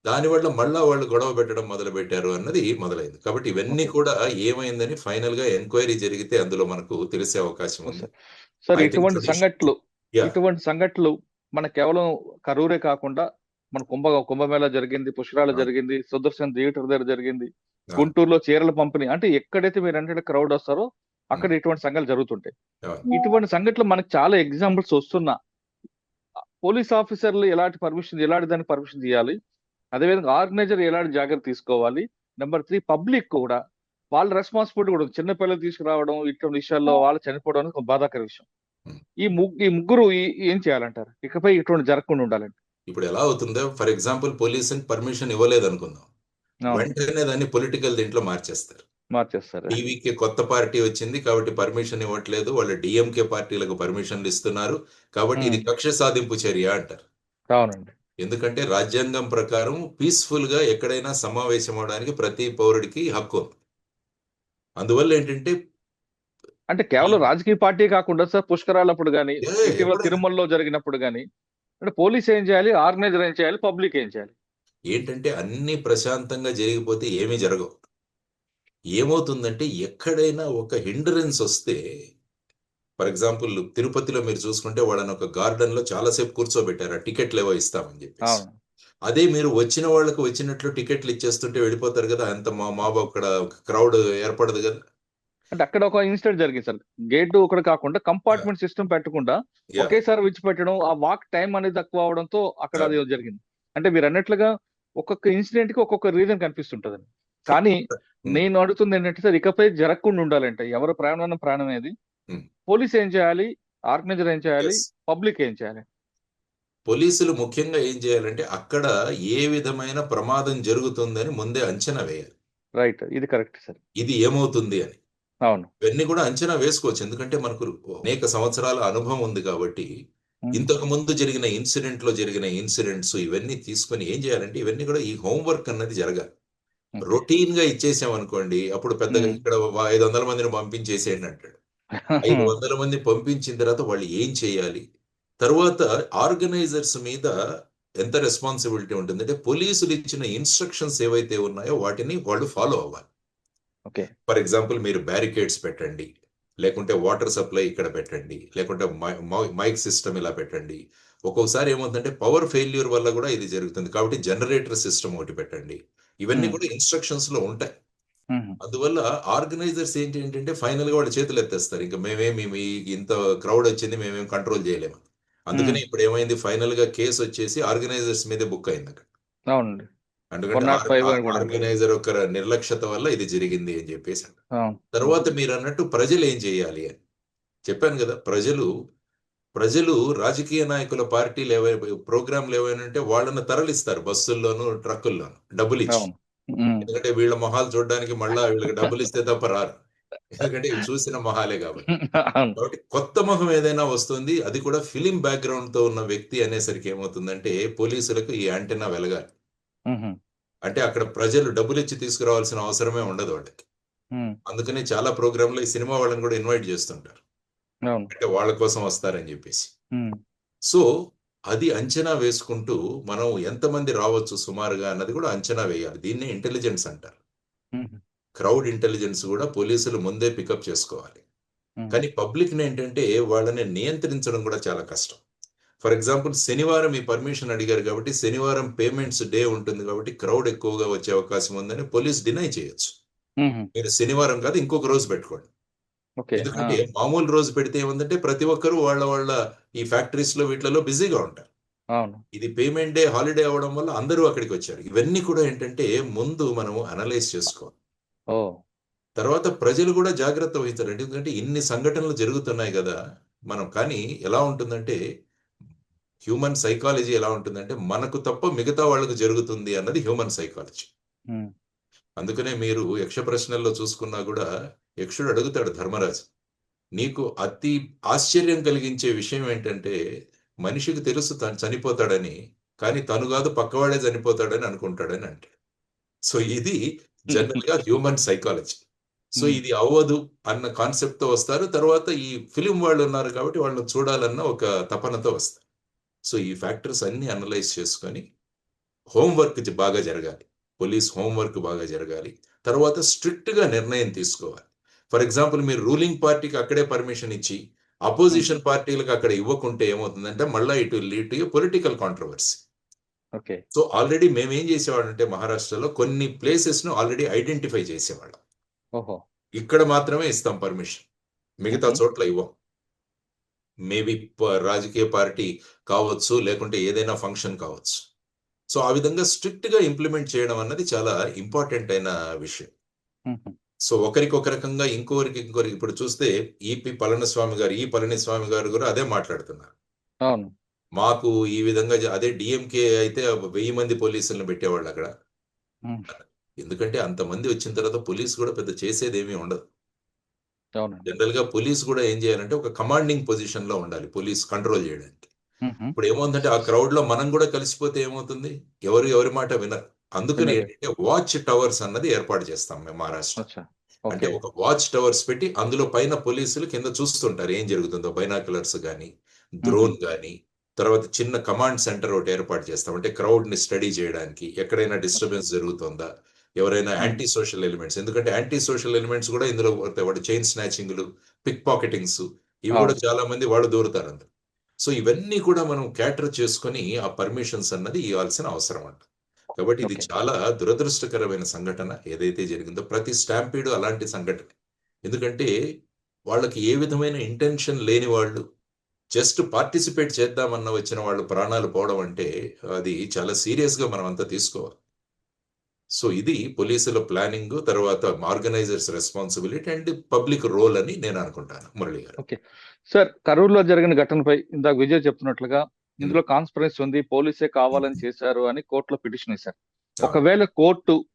దానివల్ల మళ్ళా వాళ్ళు గొడవ పెట్టడం మొదలు పెట్టారు అన్నది మొదలైంది. కాబట్టి ఇవన్నీ కూడా ఏమైందని ఫైనల్ గా ఎంక్వైరీ జరిగితే అందులో మనకు తెలిసే అవకాశం ఉంది. సార్ ఇటువంటి సంఘటనలు మన కేవలం కరూరే కాకుండా మన కుంభమేళ జరిగింది, పుష్కరాలు జరిగింది, సుదర్శన్ థియేటర్ దగ్గర జరిగింది, గుంటూరులో చీరల పంపిణీ, అంటే ఎక్కడైతే మీరు అంటే క్రౌడ్ వస్తారో అక్కడ ఇటువంటి సంఘటనలు జరుగుతుంటాయి. ఇటువంటి సంఘటనలు మనకు చాలా ఎగ్జాంపుల్స్ వస్తున్నా. పోలీస్ ఆఫీసర్లు ఎలాంటి దానికి పర్మిషన్ తీయాలి, అదేవిధంగా ఆర్గనైజర్ ఎలాంటి జాగ్రత్త తీసుకోవాలి. నెంబర్ 3 పబ్లిక్ కూడా వాళ్ళ రెస్పాన్సిబిలిటీ కూడా, చిన్న పిల్లలు తీసుకురావడం ఇటువంటి విషయాల్లో వాళ్ళు చనిపోవడం అనేది ఒక బాధాకర విషయం. ఈ ముగ్గురు ఏం చేయాలంటారు ఇకపై ఇటువంటి జరగకుండా ఉండాలంటే? ఇప్పుడు ఎలా అవుతుందో, ఫర్ ఎగ్జాంపుల్ పోలీస్ పర్మిషన్ ఇవ్వలేదు అనుకుందాం, వెంటనే దాన్ని పొలిటికల్ దీంట్లో మార్చేస్తారు. టీవీకి కొత్త పార్టీ వచ్చింది కాబట్టి పర్మిషన్ ఇవ్వట్లేదు, వాళ్ళు డిఎంకే పార్టీలకు పర్మిషన్లు ఇస్తున్నారు కాబట్టి ఇది కక్ష సాధింపు చర్య అంటారు. అవునండి. ఎందుకంటే రాజ్యాంగం ప్రకారం పీస్ఫుల్ గా ఎక్కడైనా సమావేశం అవడానికి ప్రతి పౌరుడికి హక్కు ఉంది. అందువల్ల ఏంటంటే కేవలం రాజకీయ పార్టీ కాకుండా సార్ పుష్కరాలప్పుడు కానీ, ఇటీవల తిరుమలలో జరిగినప్పుడు కానీ అంటే పోలీస్ ఏం చేయాలి, ఆర్గనైజర్ ఏం చేయాలి, పబ్లిక్ ఏం చేయాలి? ఏంటంటే అన్ని ప్రశాంతంగా జరిగిపోతే ఏమీ జరగవు. ఏమవుతుందంటే ఎక్కడైనా ఒక హిండరెన్స్ వస్తే, ఫర్ ఎగ్జాంపుల్ తిరుపతిలో మీరు చూసుకుంటే వాళ్ళని ఒక గార్డెన్ లో చాలాసేపు కూర్చోబెట్టారు, ఆ టికెట్లు ఏవో ఇస్తామని చెప్పేసి. అవును. అదే మీరు వచ్చిన వాళ్ళకు వచ్చినట్లు టికెట్లు ఇచ్చేస్తుంటే వెళ్ళిపోతారు కదా, అంత మాబు అక్కడ క్రౌడ్ ఏర్పడదు కదా. అంటే అక్కడ ఒక ఇన్సిడెంట్ జరిగింది సార్. గేట్ ఒకటి కాకుండా కంపార్ట్మెంట్ సిస్టమ్ పెట్టకుండా యా ఒకేసారి విడిచిపెట్టడం, ఆ వాక్ టైం అనేది తక్కువ అవడంతో అక్కడ అది జరిగింది. అంటే మీరు అన్నట్లుగా ఒక్కొక్క ఇన్సిడెంట్ కి ఒక్కొక్క రీజన్ కనిపిస్తుంటది. కానీ నేను అడుగుతుంది ఏంటంటే సార్, ఇకపై జరగకుండా ఉండాలంటే ఎవరు ప్రాణం ప్రాణం అనేది, పోలీస్ ఏం చేయాలి, ఆర్గనైజర్ ఏం చేయాలి, పబ్లిక్ ఏం చేయాలి? పోలీసులు ముఖ్యంగా ఏం చేయాలంటే అక్కడ ఏ విధమైన ప్రమాదం జరుగుతుందని ముందే అంచనా వేయాలి. రైట్, ఇది కరెక్ట్ సార్. ఇది ఏమవుతుంది అని అవును. ఇవన్నీ కూడా అంచనా వేసుకోవచ్చు. ఎందుకంటే మనకు అనేక సంవత్సరాల అనుభవం ఉంది కాబట్టి, ఇంతకు ముందు జరిగిన ఇన్సిడెంట్స్ ఇవన్నీ తీసుకొని ఏం చేయాలంటే ఇవన్నీ కూడా ఈ హోంవర్క్ అన్నది జరగాలి. రొటీన్ గా ఇచ్చేసామనుకోండి, అప్పుడు పెద్దగా ఇక్కడ 500 మందిని పంపించేసేయండి అంటాడు. 500 మంది పంపించిన తర్వాత వాళ్ళు ఏం చేయాలి? తరువాత ఆర్గనైజర్స్ మీద ఎంత రెస్పాన్సిబిలిటీ ఉంటుందంటే, పోలీసులు ఇచ్చిన ఇన్స్ట్రక్షన్స్ ఏవైతే ఉన్నాయో వాటిని వాళ్ళు ఫాలో అవ్వాలి. ఓకే. ఫర్ ఎగ్జాంపుల్ మీరు బ్యారికేడ్స్ పెట్టండి, లేకుంటే వాటర్ సప్లై ఇక్కడ పెట్టండి, లేకుంటే మైక్ సిస్టమ్ ఇలా పెట్టండి. ఒక్కొక్కసారి ఏమవుతుందంటే పవర్ ఫెయిల్యూర్ వల్ల కూడా ఇది జరుగుతుంది కాబట్టి జనరేటర్ సిస్టమ్ ఒకటి పెట్టండి. ఇవన్నీ కూడా ఇన్స్ట్రక్షన్స్ లో ఉంటాయి. అందువల్ల ఆర్గనైజర్స్ ఏంటంటే ఫైనల్ గా వాళ్ళ చేతులు ఎత్తేస్తారు, ఇంకా మేమేమి ఇంత క్రౌడ్ వచ్చింది మేమేం కంట్రోల్ చేయలేము. అందుకని ఇప్పుడు ఏమైంది, ఫైనల్ గా కేసు వచ్చేసి ఆర్గనైజర్స్ మీదే బుక్ అయింది అక్కడ. అవునండి. ఎందుకంటే ఆర్గనైజర్ ఒక నిర్లక్ష్యత వల్ల ఇది జరిగింది అని చెప్పేసి. తర్వాత మీరు అన్నట్టు ప్రజలు ఏం చేయాలి అని చెప్పాను కదా. ప్రజలు రాజకీయ నాయకుల పార్టీలు ఏవైనా ప్రోగ్రాంలు ఏవైనా ఉంటే వాళ్ళని తరలిస్తారు బస్సుల్లోను ట్రక్కుల్లోను డబ్బులు ఇచ్చి. ఎందుకంటే వీళ్ళ మొహాలు చూడడానికి మళ్ళా వీళ్ళకి డబ్బులు ఇస్తే తప్ప రారు, ఎందుకంటే ఇవి చూసిన మొహాలే కాబట్టి. కాబట్టి కొత్త మొహం ఏదైనా వస్తుంది, అది కూడా ఫిలిం బ్యాక్గ్రౌండ్ తో ఉన్న వ్యక్తి అనేసరికి ఏమవుతుందంటే పోలీసులకు ఈ యాంటెన్నా వెలగాలి. అంటే అక్కడ ప్రజలు డబ్బులు ఇచ్చి తీసుకురావాల్సిన అవసరమే ఉండదు వాళ్ళకి. అందుకని చాలా ప్రోగ్రాంలో ఈ సినిమా వాళ్ళని కూడా ఇన్వైట్ చేస్తుంటారు, అంటే వాళ్ళ కోసం వస్తారని చెప్పేసి. సో అది అంచనా వేసుకుంటూ మనం ఎంతమంది రావచ్చు సుమారుగా అన్నది కూడా అంచనా వేయాలి. దీన్నే ఇంటెలిజెన్స్ అంటారు. క్రౌడ్ ఇంటెలిజెన్స్ కూడా పోలీసులు ముందే పికప్ చేసుకోవాలి. కానీ పబ్లిక్ ఏంటంటే వాళ్ళని నియంత్రించడం కూడా చాలా కష్టం. ఫర్ ఎగ్జాంపుల్ శనివారం ఈ పర్మిషన్ అడిగారు కాబట్టి శనివారం పేమెంట్స్ డే ఉంటుంది కాబట్టి క్రౌడ్ ఎక్కువగా వచ్చే అవకాశం ఉందని పోలీస్ డినై చేయొచ్చు. మీరు శనివారం కాదు ఇంకొక రోజు పెట్టుకోండి. ఎందుకంటే మామూలు రోజు పెడితే ఏముందంటే ప్రతి ఒక్కరు వాళ్ళ ఈ ఫ్యాక్టరీస్ లో వీటిలో బిజీగా ఉంటారు. ఇది పేమెంట్ డే హాలిడే అవడం వల్ల అందరూ అక్కడికి వచ్చారు. ఇవన్నీ కూడా ఏంటంటే ముందు మనము అనలైజ్ చేసుకోవాలి. తర్వాత ప్రజలు కూడా జాగ్రత్త వహిస్తారు, ఎందుకంటే ఇన్ని సంఘటనలు జరుగుతున్నాయి కదా మనం. కానీ ఎలా ఉంటుందంటే హ్యూమన్ సైకాలజీ ఎలా ఉంటుందంటే మనకు తప్ప మిగతా వాళ్ళకు జరుగుతుంది అన్నది హ్యూమన్ సైకాలజీ. అందుకనే మీరు యక్ష ప్రశ్నల్లో చూసుకున్నా కూడా యక్షుడు అడుగుతాడు ధర్మరాజు, నీకు అతి ఆశ్చర్యం కలిగించే విషయం ఏంటంటే మనిషికి తెలుసు తను చనిపోతాడని, కానీ తను కాదు పక్కవాడే చనిపోతాడని అనుకుంటాడని అంటే. సో ఇది జనరల్ గా హ్యూమన్ సైకాలజీ. సో ఇది అవ్వదు అన్న కాన్సెప్ట్ తో వస్తారు. తర్వాత ఈ ఫిలిం వాళ్ళు ఉన్నారు కాబట్టి వాళ్ళని చూడాలన్న ఒక తపనతో వస్తారు. సో ఈ ఫ్యాక్టర్స్ అన్ని అనలైజ్ చేసుకొని హోంవర్క్ బాగా జరగాలి, పోలీస్ హోంవర్క్ బాగా జరగాలి. తర్వాత స్ట్రిక్ట్ గా నిర్ణయం తీసుకోవాలి. ఫర్ ఎగ్జాంపుల్ మీరు రూలింగ్ పార్టీకి అక్కడే పర్మిషన్ ఇచ్చి అపోజిషన్ పార్టీలకు అక్కడ ఇవ్వకుంటే ఏమవుతుందంటే మళ్ళీ ఇటు lead to political controversy. So already మేము ఏం చేసేవాళ్ళం అంటే మహారాష్ట్రలో కొన్ని ప్లేసెస్ ను ఆల్రెడీ ఐడెంటిఫై చేసేవాళ్ళం. ఇక్కడ మాత్రమే ఇస్తాం పర్మిషన్, మిగతా చోట్ల ఇవ్వం. మేబీ రాజకీయ పార్టీ కావచ్చు, లేకుంటే ఏదైనా ఫంక్షన్ కావచ్చు. సో ఆ విధంగా స్ట్రిక్ట్ గా ఇంప్లిమెంట్ చేయడం అన్నది చాలా ఇంపార్టెంట్ అయిన విషయం. సో ఒకరికి ఒక రకంగా ఇంకొకరికి ఇప్పుడు చూస్తే పళనిస్వామి గారు కూడా అదే మాట్లాడుతున్నారు. మాకు ఈ విధంగా అదే డిఎంకే అయితే 1000 మంది పోలీసులను పెట్టేవాళ్ళు అక్కడ. ఎందుకంటే అంతమంది వచ్చిన తర్వాత పోలీస్ కూడా పెద్ద చేసేది ఏమీ ఉండదు. జనరల్ గా పోలీస్ కూడా ఏం చేయాలంటే ఒక కమాండింగ్ పొజిషన్ లో ఉండాలి పోలీస్ కంట్రోల్ చేయడానికి. ఇప్పుడు ఏమవుతుందంటే ఆ క్రౌడ్ లో మనం కూడా కలిసిపోతే ఏమవుతుంది, ఎవరి మాట వినరు. అందుకని ఏంటంటే వాచ్ టవర్స్ అన్నది ఏర్పాటు చేస్తాం మేము మహారాష్ట్ర. అంటే ఒక వాచ్ టవర్స్ పెట్టి అందులో పైన పోలీసులు కింద చూస్తుంటారు ఏం జరుగుతుందో, బైనాక్యులర్స్ గానీ డ్రోన్ గానీ. తర్వాత చిన్న కమాండ్ సెంటర్ ఒకటి ఏర్పాటు చేస్తాం. అంటే క్రౌడ్‌ని స్టడీ చేయడానికి. ఎక్కడైనా డిస్టర్బెన్స్ జరుగుతోందా? ఎవరైనా యాంటీ సోషల్ ఎలిమెంట్స్, ఎందుకంటే యాంటీ సోషల్ ఎలిమెంట్స్ కూడా ఇందులో పోతాయి. వాడు చైన్ స్నాచింగ్‌లు, పిక్ పాకెటింగ్స్ ఇవి కూడా అవును. చాలా మంది వాళ్ళు దూరుతారు అందులో. సో ఇవన్నీ కూడా మనం క్యాటర్ చేసుకొని ఆ పర్మిషన్స్ అన్నది ఇవ్వాల్సిన అవసరం అంట. కాబట్టి ఇది ఓకే. చాలా దురదృష్టకరమైన సంఘటన ఏదైతే జరిగిందో. ప్రతి స్టాంపీడు అలాంటి సంఘటనే. ఎందుకంటే వాళ్ళకి ఏ విధమైన ఇంటెన్షన్ లేని వాళ్ళు జస్ట్ పార్టిసిపేట్ చేద్దామన్న వచ్చిన వాళ్ళు ప్రాణాలు పోవడం అంటే అది చాలా సీరియస్‌గా మనం అంతా తీసుకోవాలి. సో ఇది పోలీసుల ప్లానింగ్, తర్వాత organisers responsibility and public role అని నేను అనుకుంటాను మురళి గారు. ఓకే. సార్, కరూర్‌లో జరిగిన ఘటనపై ఇందాక విజయ్ చెప్తున్నట్లుగా హ్మ్. ఇందులో కాన్స్పిరసీ ఉంది. పోలీసే కావాలని చేశారు అని కోర్టులో పిటిషన్ ఏశారు. అవును. ఒకవేళ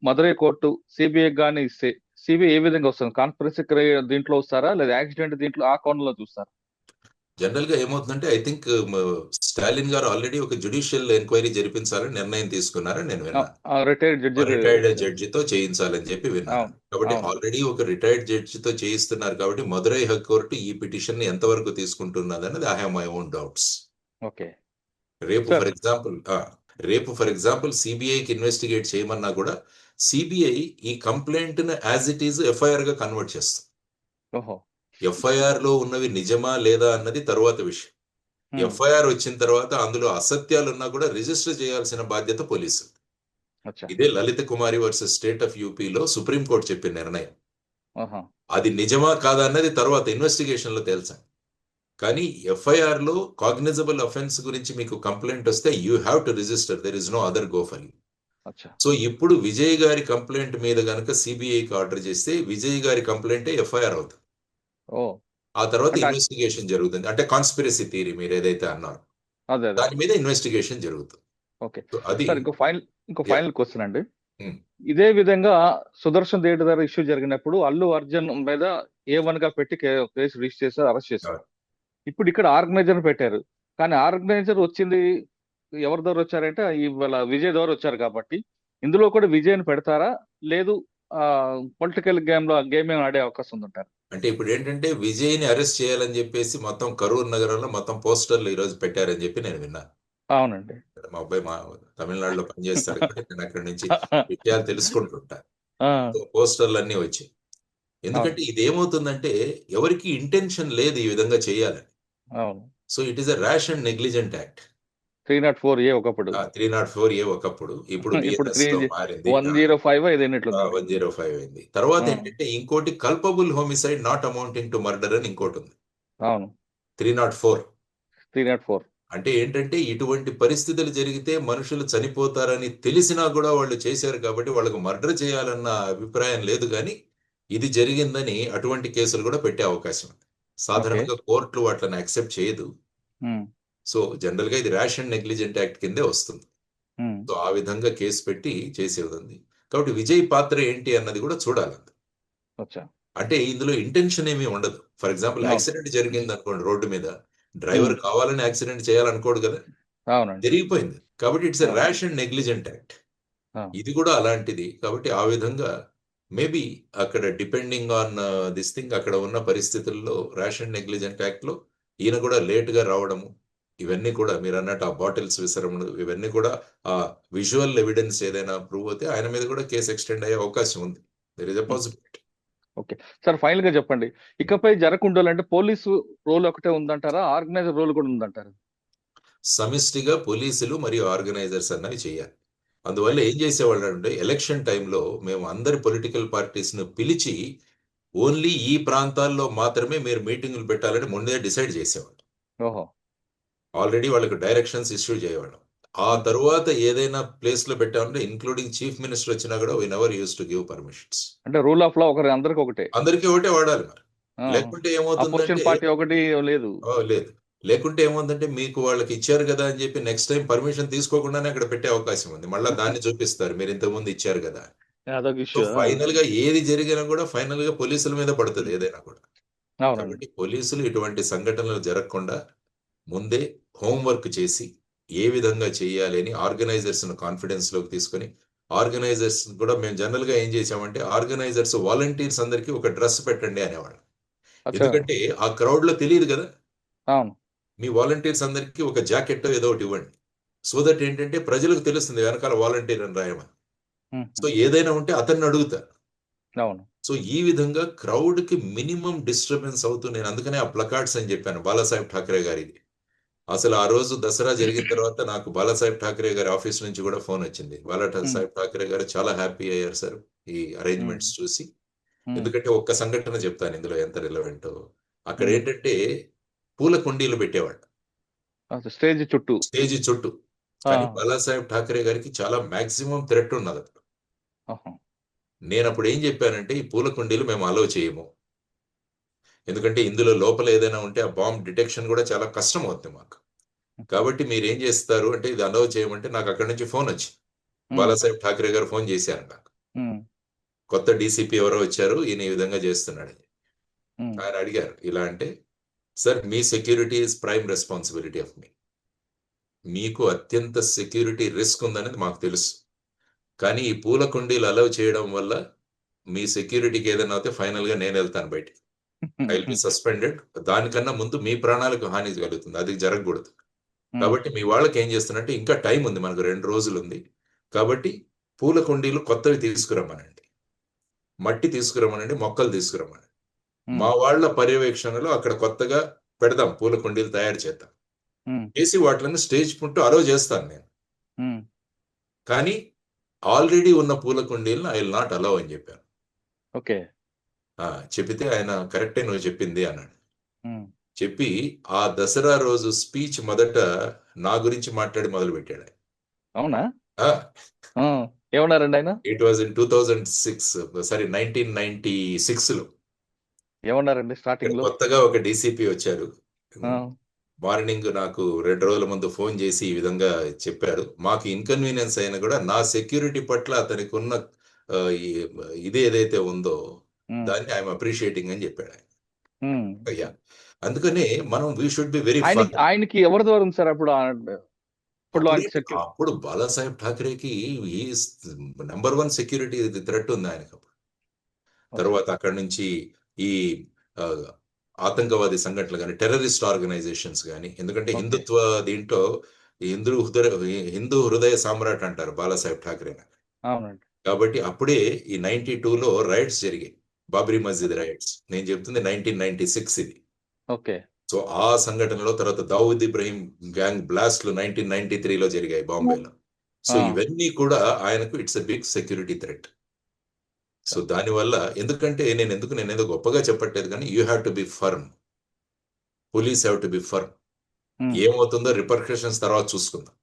మదురై కోర్టు సీబీఐకి గాని ఇస్తే సీబీఐ ఏ విధంగా వస్తుంది? కాన్స్పిరసీ దీంట్లో వస్తారా? లేదా యాక్సిడెంట్ దీంట్లో ఆ కోణంలో చూస్తారా? జనరల్‌గా ఏమవుతుందంటే ఐ థింక్ స్టాలిన్ గారు ఆల్రెడీ ఒక జ్యుడిషియల్ ఎంక్వైరీ జరిపించాలని నిర్ణయం తీసుకున్నారని నేను విన్నాను. Retired judge. రిటైర్డ్ జడ్జితో చేయించాలని చెప్పి విన్నాను. అవును. కాబట్టి అవును. ఆల్రెడీ ఒక రిటైర్డ్ జడ్జితో చేయిస్తున్నారు కాబట్టి మదురై హైకోర్టు ఈ పిటిషన్‌ని ఎంతవరకు తీసుకుంటున్నదన్నది I have my own doubts. Okay. రేపు సార్. ఫర్ ఎగ్జాంపుల్ సిబిఐకి ఇన్వెస్టిగేట్ చేయమన్నా కూడా సిబిఐ ఈ కంప్లైంట్‌ని యాజ్ ఇట్ ఈజ్ ఎఫ్ఐఆర్‌గా కన్వర్ట్ చేస్తుంది. ఓహో! ఎఫ్ఐఆర్‌లో ఉన్నవి నిజమా లేదా అన్నది తరువాత విషయం. హ్మ్. ఎఫ్ఐఆర్ వచ్చిన తర్వాత అందులో అసత్యాలున్నా కూడా రిజిస్టర్ చేయాల్సిన బాధ్యత పోలీసుది. అచ్చా. ఇదే లలిత కుమారి వర్సెస్ స్టేట్ ఆఫ్ యూపీలో సుప్రీం కోర్ట్ చెప్పిన నిర్ణయం. ఆహా! అది నిజమా కాదా అన్నది తర్వాత ఇన్వెస్టిగేషన్‌లో తేల్చాలి. కానీ ఎఫ్ఐఆర్‌లో కాగ్నిజబుల్ అఫెన్స్ గురించి మీకు కంప్లెయింట్ వస్తే you have to register. There is no other go for you. అచ్చా. సో ఇప్పుడు విజయ్ గారి కంప్లెయింట్ మీద గనక సిబిఐకి ఆర్డర్ చేస్తే విజయ్ గారి కంప్లెయింటే ఎఫ్ఐఆర్ అవుతుంది. ఓహ్! ఆ తర్వాత అంటే ఇన్వెస్టిగేషన్ జరుగుతుంది. అంటే కాన్స్పిరసీ థియరీ మీరేదైతే అన్నారో అదే. దాని మీద ఇన్వెస్టిగేషన్ జరుగుతుంది. ఓకే. సో అది సార్, ఇంకో యాహ్! ఫైనల్ క్వెషన్ అండి. హ్మ్. ఇదే విధంగా సుదర్శన్ థియేటర్ దగ్గర ఇష్యూ జరిగినప్పుడు అల్లు అర్జున్ మీద A1 గా పెట్టి కేసు రిజిస్టర్ చేశారు, అరెస్ట్ చేశారు. అవును. ఇప్పుడు ఇక్కడ ఆర్గనైజర్ పెట్టారు. కానీ ఆర్గనైజర్ వచ్చింది ఎవరి ద్వారా వచ్చారంటే ఇవాళ విజయ్ ద్వారా వచ్చారు కాబట్టి ఇందులో కూడా విజయ్‌ని పెడతారా? లేదు పొలిటికల్ గేమ్ ఏమైనా ఆడే అవకాశం ఉందంటారా? అంటే ఇప్పుడేంటంటే విజయ్‌ని అరెస్ట్ చేయాలని జెప్పేసి మొత్తం కరూర్ నగరంలో మొత్తం పోస్టర్‌లు ఈరోజు పెట్టారని జెప్పి నేను విన్నాను. అవునండి. మా అబ్బాయి తమిళనాడులో పనిచేస్తాడు కాబట్టి నేను అక్కడి నుంచి విషయాలు తెలుసుకుంటుంటా. ఆ! సో పోస్టర్‌లన్నీ వచ్చాయి. అవును. ఎందుకంటే ఇదేమవుతుందంటే ఎవరికీ ఇంటెన్షన్ లేదు ఈ విధంగా చేయాలని. అవును. So it is a rash and negligent act. 304A ఒకప్పుడు. 304A ఒకప్పుడు. ఇప్పుడు ఇప్పుడు బిఎన్ఎస్‌లో మారింది. 105 ఏదో ఎన్నట్లుందండి. 105 అయింది. తర్వాత ఆ! ఏంటంటే ఇంకోటి culpable homicide not amounting to murder అని ఇంకోటుంది. అవును. 304. 304. అంటే ఏంటంటే ఇటువంటి పరిస్థితులు జరిగితే మనుషులు చనిపోతారని తెలిసినా కూడా వాళ్ళు చేశారు కాబట్టి వాళ్ళకు మర్డర్ చేయాలన్న అభిప్రాయం లేదు గానీ, ఇది జరిగిందని అటువంటి కేసులు కూడా పెట్టే అవకాశం ఉంది. ఓకే. సాధారణంగా కోర్టులు వాటిని యాక్సెప్ట్ చేయదు. హ్మ్. సో జనరల్‌గా ఇది ర్యాష్ అండ్ నెగ్లిజెంట్ యాక్ట్ కిందే వస్తుంది. హ్మ్. సో ఆ విధంగా కేసు పెట్టి చేసేదుంది. కాబట్టి విజయ్ పాత్ర ఏంటి అన్నది కూడా చూడాలండి. అచ్చా. అంటే ఇందులో ఇంటెన్షన్ ఏమీ ఉండదు. ఫర్ ఎగ్జాంపుల్ అవును. యాక్సిడెంట్ జరిగిందనుకోండి రోడ్డు మీద. హ్మ్. డ్రైవర్ కావాలని యాక్సిడెంట్ చేయాలనుకోడు కదా! అవునండి. జరిగిపోయింది. కాబట్టి ఇట్స్ ఎ అవును. Rash and negligent act. ఆ! ఇది కూడా అలాంటిది. కాబట్టి ఆ విధంగా మేబీ అక్కడ డిపెండింగ్ ఆన్ థిస్ థింగ్ అక్కడ ఉన్న పరిస్థితుల్లో ర్యాష్ అండ్ నెగ్లిజెంట్ యాక్ట్‌లో ఈయన కూడా లేట్‌గా రావడము. ఇవన్నీ కూడా మీరన్నట్టు ఆ బాటిల్స్ విసరములు ఇవన్నీ కూడా విజువల్ ఎవిడెన్స్ ఏదైనా ప్రూవ్ అవుతే ఆయన మీద కూడా కేస్ ఎక్స్‌టెండ్ అయ్యే అవకాశం ఉంది. దేర్ ఈస్ ఎ హ్మ్. పాసిబిలిటీ. ఓకే. సార్, ఫైనల్‌గా చెప్పండి. ఇకపై జరగకుండాలంటే పోలీసు రోల్ ఒకటే ఉందంటారా? ఆర్గనైజర్ రోల్ కూడా ఉందంటారా? సమిష్టిగా పోలీసులు మరియు ఆర్గనైజర్స్ అన్నవి చేయాలి. అందువల్ల ఏం చేసేవాళ్ళంటే ఎలక్షన్ టైమ్‌లో మేము అందరి పొలిటికల్ పార్టీస్‌ని పిలిచి ఓన్లీ ఈ ప్రాంతాల్లో మాత్రమే మీరు మీటింగులు పెట్టాలని ముందే డిసైడ్ చేసేవాళ్ళం. ఓహో! ఆల్రెడీ వాళ్ళకి డైరెక్షన్స్ ఇష్యూ చేయేవాళ్ళం. ఆ హుహు. తరువాత ఏదైనా ప్లేస్‌లో పెట్టామంటే ఇంక్లూడింగ్ చీఫ్ మినిస్టర్ వచ్చినా కూడా we never used to give permissions. అంటే రూల్ ఆఫ్ లా అందరికి ఒకటే. అందరికీ ఒకటే వాడాలి మరి. ఆ! లేకుంటే అపోజిషన్ ఏమవుతుందంటే పార్టీ ఒకటి లేదు. లేదు. లేకుంటే ఏమవుతుందంటే మీకు వాళ్ళకి ఇచ్చారు గదా! అని చెప్పి నెక్స్ట్ టైమ్ పర్మిషన్ తీసుకోకుండానే అక్కడ పెట్టే అవకాశం ఉంది. మళ్ళా దాన్ని చూపిస్తారు. మీరు ఇంతకుముందు ఇచ్చారు గదా! అని. అదొక సో ఇష్యూ. ఆ! ఫైనల్‌గా ఏది జరిగినా కూడా ఫైనల్‌గా పోలీసుల మీద పడతది ఏదైనా కూడా. అవునండి. కాబట్టి పోలీసులు ఇటువంటి సంఘటనలు జరగకుండా ముందే హోమ్ వర్క్ చేసి ఏ విధంగా చేయాలి అని ఆర్గనైజర్స్‌ని కాన్ఫిడెన్స్‌లోకి తీసుకొని ఆర్గనైజర్స్ కూడా మేము జనరల్‌గా ఏం చేసామంటే ఆర్గనైజర్స్ వాలంటీర్స్ అందరికి ఒక డ్రెస్ పెట్టండి అనేవాళ్ళం. అచ్చా! ఎందుకంటే ఆ క్రౌడ్‌లో తెలీదు గదా! అవును. మీ వాలంటీర్స్ అందరికీ ఒక జాకెట్ ఏదో ఒకటి ఇవ్వండి. సో దట్ ఏంటంటే ప్రజలకు తెలుస్తుంది వెనకాల వాలంటీర్ అని రాయమని. సో ఏదైనా ఉంటే అతన్ని అడుగుతా. అవును. సో ఈ విధంగా క్రౌడ్ కి మినిమం డిస్టర్బెన్స్ అవుతూ, నేను అందుకనే ఆ ప్లకార్డ్స్ అని చెప్పాను బాలాసాహెబ్ ఠాకరే గారిది. అసలు ఆ రోజు దసరా జరిగిన తర్వాత నాకు బాలాసాహెబ్ ఠాకరే గారి ఆఫీస్ నుంచి కూడా ఫోన్ వచ్చింది. బాలాసాహెబ్ ఠాకరే గారు చాలా హ్యాపీ అయ్యారు సార్ ఈ అరేంజ్మెంట్స్ చూసి. ఎందుకంటే ఒక్క సంఘటన చెప్తాను ఇందులో ఎంత రిలవెంటో. అక్కడ ఏంటంటే పూల కుండీలు పెట్టేవాళ్ళు స్టేజ్ చుట్టూ. కానీ బాలాసాహెబ్ ఠాకరే గారికి చాలా మాక్సిమం థ్రెట్ ఉన్నది అప్పుడు. నేను అప్పుడు ఏం చెప్పానంటే, ఈ పూల కుండీలు మేము అలౌ చేయము, ఎందుకంటే ఇందులో లోపల ఏదైనా ఉంటే ఆ బాంబ్ డిటెక్షన్ కూడా చాలా కష్టం అవుతుంది మాకు. కాబట్టి మీరు ఏం చేస్తారు అంటే ఇది అలౌ చేయమంటే నాకు అక్కడి నుంచి ఫోన్ వచ్చింది. బాలాసాహెబ్ ఠాకరే గారు ఫోన్ చేశారు నాకు. కొత్త డీసీపీ ఎవరో వచ్చారు, ఈయన ఈ విధంగా చేస్తున్నాడు. ఆయన అడిగారు ఇలా అంటే, సార్ మీ security is prime responsibility of me. మీకు అత్యంత సెక్యూరిటీ రిస్క్ ఉందనేది మాకు తెలుసు. కానీ ఈ పూల కుండీలు అలౌ చేయడం వల్ల మీ సెక్యూరిటీకి ఏదైనా అయితే ఫైనల్ గా నేను వెళ్తాను బయటికి. I will be suspended. దానికన్నా ముందు మీ ప్రాణాలకు హాని కలుగుతుంది, అది జరగకూడదు. కాబట్టి మీ వాళ్ళకి ఏం చేస్తున్నట్టే, ఇంకా టైం ఉంది, మనకు 2 రోజులు ఉంది. కాబట్టి పూల కుండీలు కొత్తవి తీసుకురమ్మనండి, మట్టి తీసుకురమ్మనండి, మొక్కలు తీసుకురమ్మనండి. మా వాళ్ళ పర్యవేక్షణలో అక్కడ కొత్తగా పెడదాం, పూల కుండీలు తయారు చేద్దాం, చేసి వాటిని స్టేజ్ పుట్టు అలౌ చేస్తాను నేను. కానీ ఆల్రెడీ ఉన్న పూల కుండీలను ఐ విల్ నాట్ అలౌ అని చెప్పాను. ఓకే. చెప్పితే ఆయన కరెక్టే నువ్వు చెప్పింది అన్నాడు. చెప్పి ఆ దసరా రోజు స్పీచ్ మొదట నా గురించి మాట్లాడి మొదలు పెట్టాడు. అవునా? ఏమన్నారండి ఆయన? ఇట్ వాజ్ ఇన్ 1996 లో. ఏమన్నారండి స్టార్టింగ్ లో? కొత్తగా ఒక డీసీపీ వచ్చారు. మార్నింగ్ నాకు 2 రోజుల ముందు ఫోన్ చేసి ఈ విధంగా చెప్పారు. మాకు ఇన్కన్వీనియన్స్ అయినా కూడా నా సెక్యూరిటీ పట్ల అతనికి ఉన్న ఇది ఏదైతే ఉందో దాన్ని ఐఎమ్ అప్రిషియేటింగ్ అని చెప్పాడు ఆయన. అయ్యా, అందుకనే మనం వీ షుడ్ బి వెరీ. ఆయనకి ఎవరి ద్వారా ఉంది సార్ అప్పుడు బాలాసాహెబ్ ఠాకరేకి నంబర్ 1 సెక్యూరిటీ థ్రెట్ ఉంది ఆయనకు. తర్వాత అక్కడి నుంచి ఈ ఆతంకవాది సంఘటనలు కానీ, టెర్రరిస్ట్ ఆర్గనైజేషన్స్ కానీ, ఎందుకంటే హిందుత్వ దీంట్లో హిందూ హృదయ సామ్రాట్ అంటారు బాలాసాహెబ్ ఠాకరే. కాబట్టి అప్పుడే ఈ 92లో రైట్స్ జరిగాయి, బాబ్రీ మస్జిద్ రైట్స్. నేను చెప్తుంది 1996 ఇది. ఓకే. సో ఆ సంఘటనలో తర్వాత దావూద్ ఇబ్రహీం గ్యాంగ్ బ్లాస్ట్లు 1993లో జరిగాయి బాంబేలో. సో ఇవన్నీ కూడా ఆయనకు it's a big security threat. So దానివల్ల ఎందుకంటే నేను ఏదో గొప్పగా చెప్పట్లేదు, కానీ you have to be firm. Police have to be firm. ఏమవుతుందో రిపర్కషన్స్ తర్వాత చూసుకుందాం,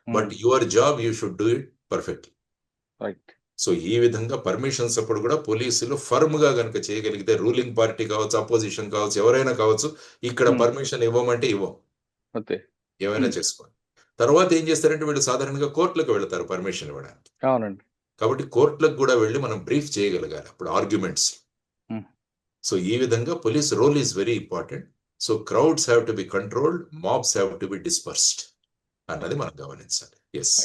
but your job you should do it perfectly. So ఈ విధంగా పర్మిషన్స్ అప్పుడు కూడా పోలీసులు ఫర్మ్ గా కనుక చేయగలిగితే, రూలింగ్ పార్టీ కావచ్చు, అపోజిషన్ కావచ్చు, ఎవరైనా కావచ్చు, ఇక్కడ పర్మిషన్ ఇవ్వమంటే ఇవ్వం, ఏమైనా చేసుకోండి. తర్వాత ఏం చేస్తారంటే వీళ్ళు సాధారణంగా కోర్టులకు వెళ్తారు పర్మిషన్ ఇవ్వడానికి. అవునండి. కాబట్టి కోర్టులకు కూడా వెళ్ళి మనం బ్రీఫ్ చేయగలగాలి అప్పుడు ఆర్గ్యుమెంట్స్. సో ఈ విధంగా police role is very important. So crowds have to be controlled, mobs have to be dispersed అన్నది మనం గమనించాలి. ఎస్,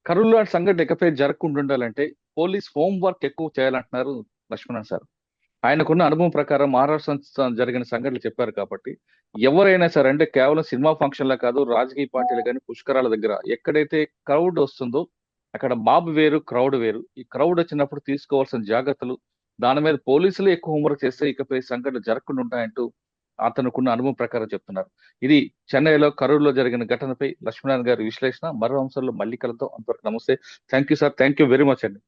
కర్నూలు సంఘటన ఇకపై జరగకుండా ఉండాలంటే పోలీస్ హోంవర్క్ ఎక్కువ చేయాలంటున్నారు లక్ష్మణ్ సార్. ఆయనకున్న అనుభవం ప్రకారం మహారాష్ట్ర జరిగిన సంఘటనలు చెప్పారు కాబట్టి ఎవరైనా సరే, అంటే కేవలం సినిమా ఫంక్షన్లే కాదు, రాజకీయ పార్టీలు కానీ, పుష్కరాల దగ్గర ఎక్కడైతే క్రౌడ్ వస్తుందో అక్కడ మాబ్ వేరు, క్రౌడ్ వేరు. ఈ క్రౌడ్ వచ్చినప్పుడు తీసుకోవాల్సిన జాగ్రత్తలు, దాని మీద పోలీసులు ఎక్కువ హోంవర్క్ చేస్తే ఇకపై సంఘటనలు జరగకుండా ఉంటాయంటూ అతనుకున్న అనుభవం ప్రకారం చెప్తున్నారు. ఇది చెన్నైలో కరూరులో జరిగిన ఘటనపై లక్ష్మీనారాయణ గారి విశ్లేషణ. మరో అంశాల్లో మళ్ళీ కలుద్దాం. అంతవరకు నమస్తే. Thank you sir. Thank you very much అండి.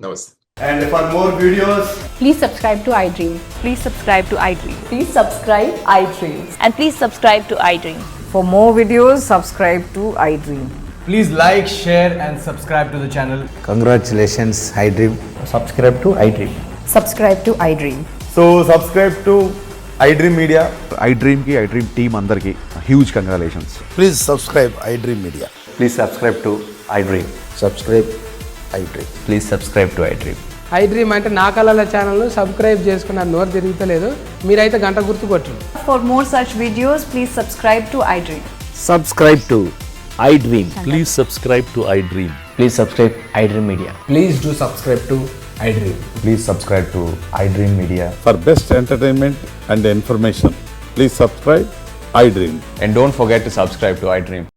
నమస్తే. And for more videos, please subscribe to iDream. Please subscribe to iDream. Please subscribe iDream. And please subscribe to iDream. For more videos, subscribe to iDream. please like, share and subscribe to the channel. Congratulations, iDream. Subscribe to iDream. Subscribe to iDream. So subscribe to iDream Media. iDream team andarki huge congratulations. Please subscribe iDream Media. Please subscribe to iDream. Subscribe iDream. Please subscribe to iDream. iDream అంటే నా కళల ఛానల్ను subscribe చేసుకున్న నోరు తిరుగుతలేదు, మీరైతే గంట గుర్తు కొట్టండి. For more such videos, please subscribe to iDream. Subscribe to iDream. Please subscribe to iDream. Please subscribe iDream Media. Please do subscribe to iDream. Please subscribe to iDream Media. For best entertainment and information, please subscribe iDream. And don't forget to subscribe to iDream.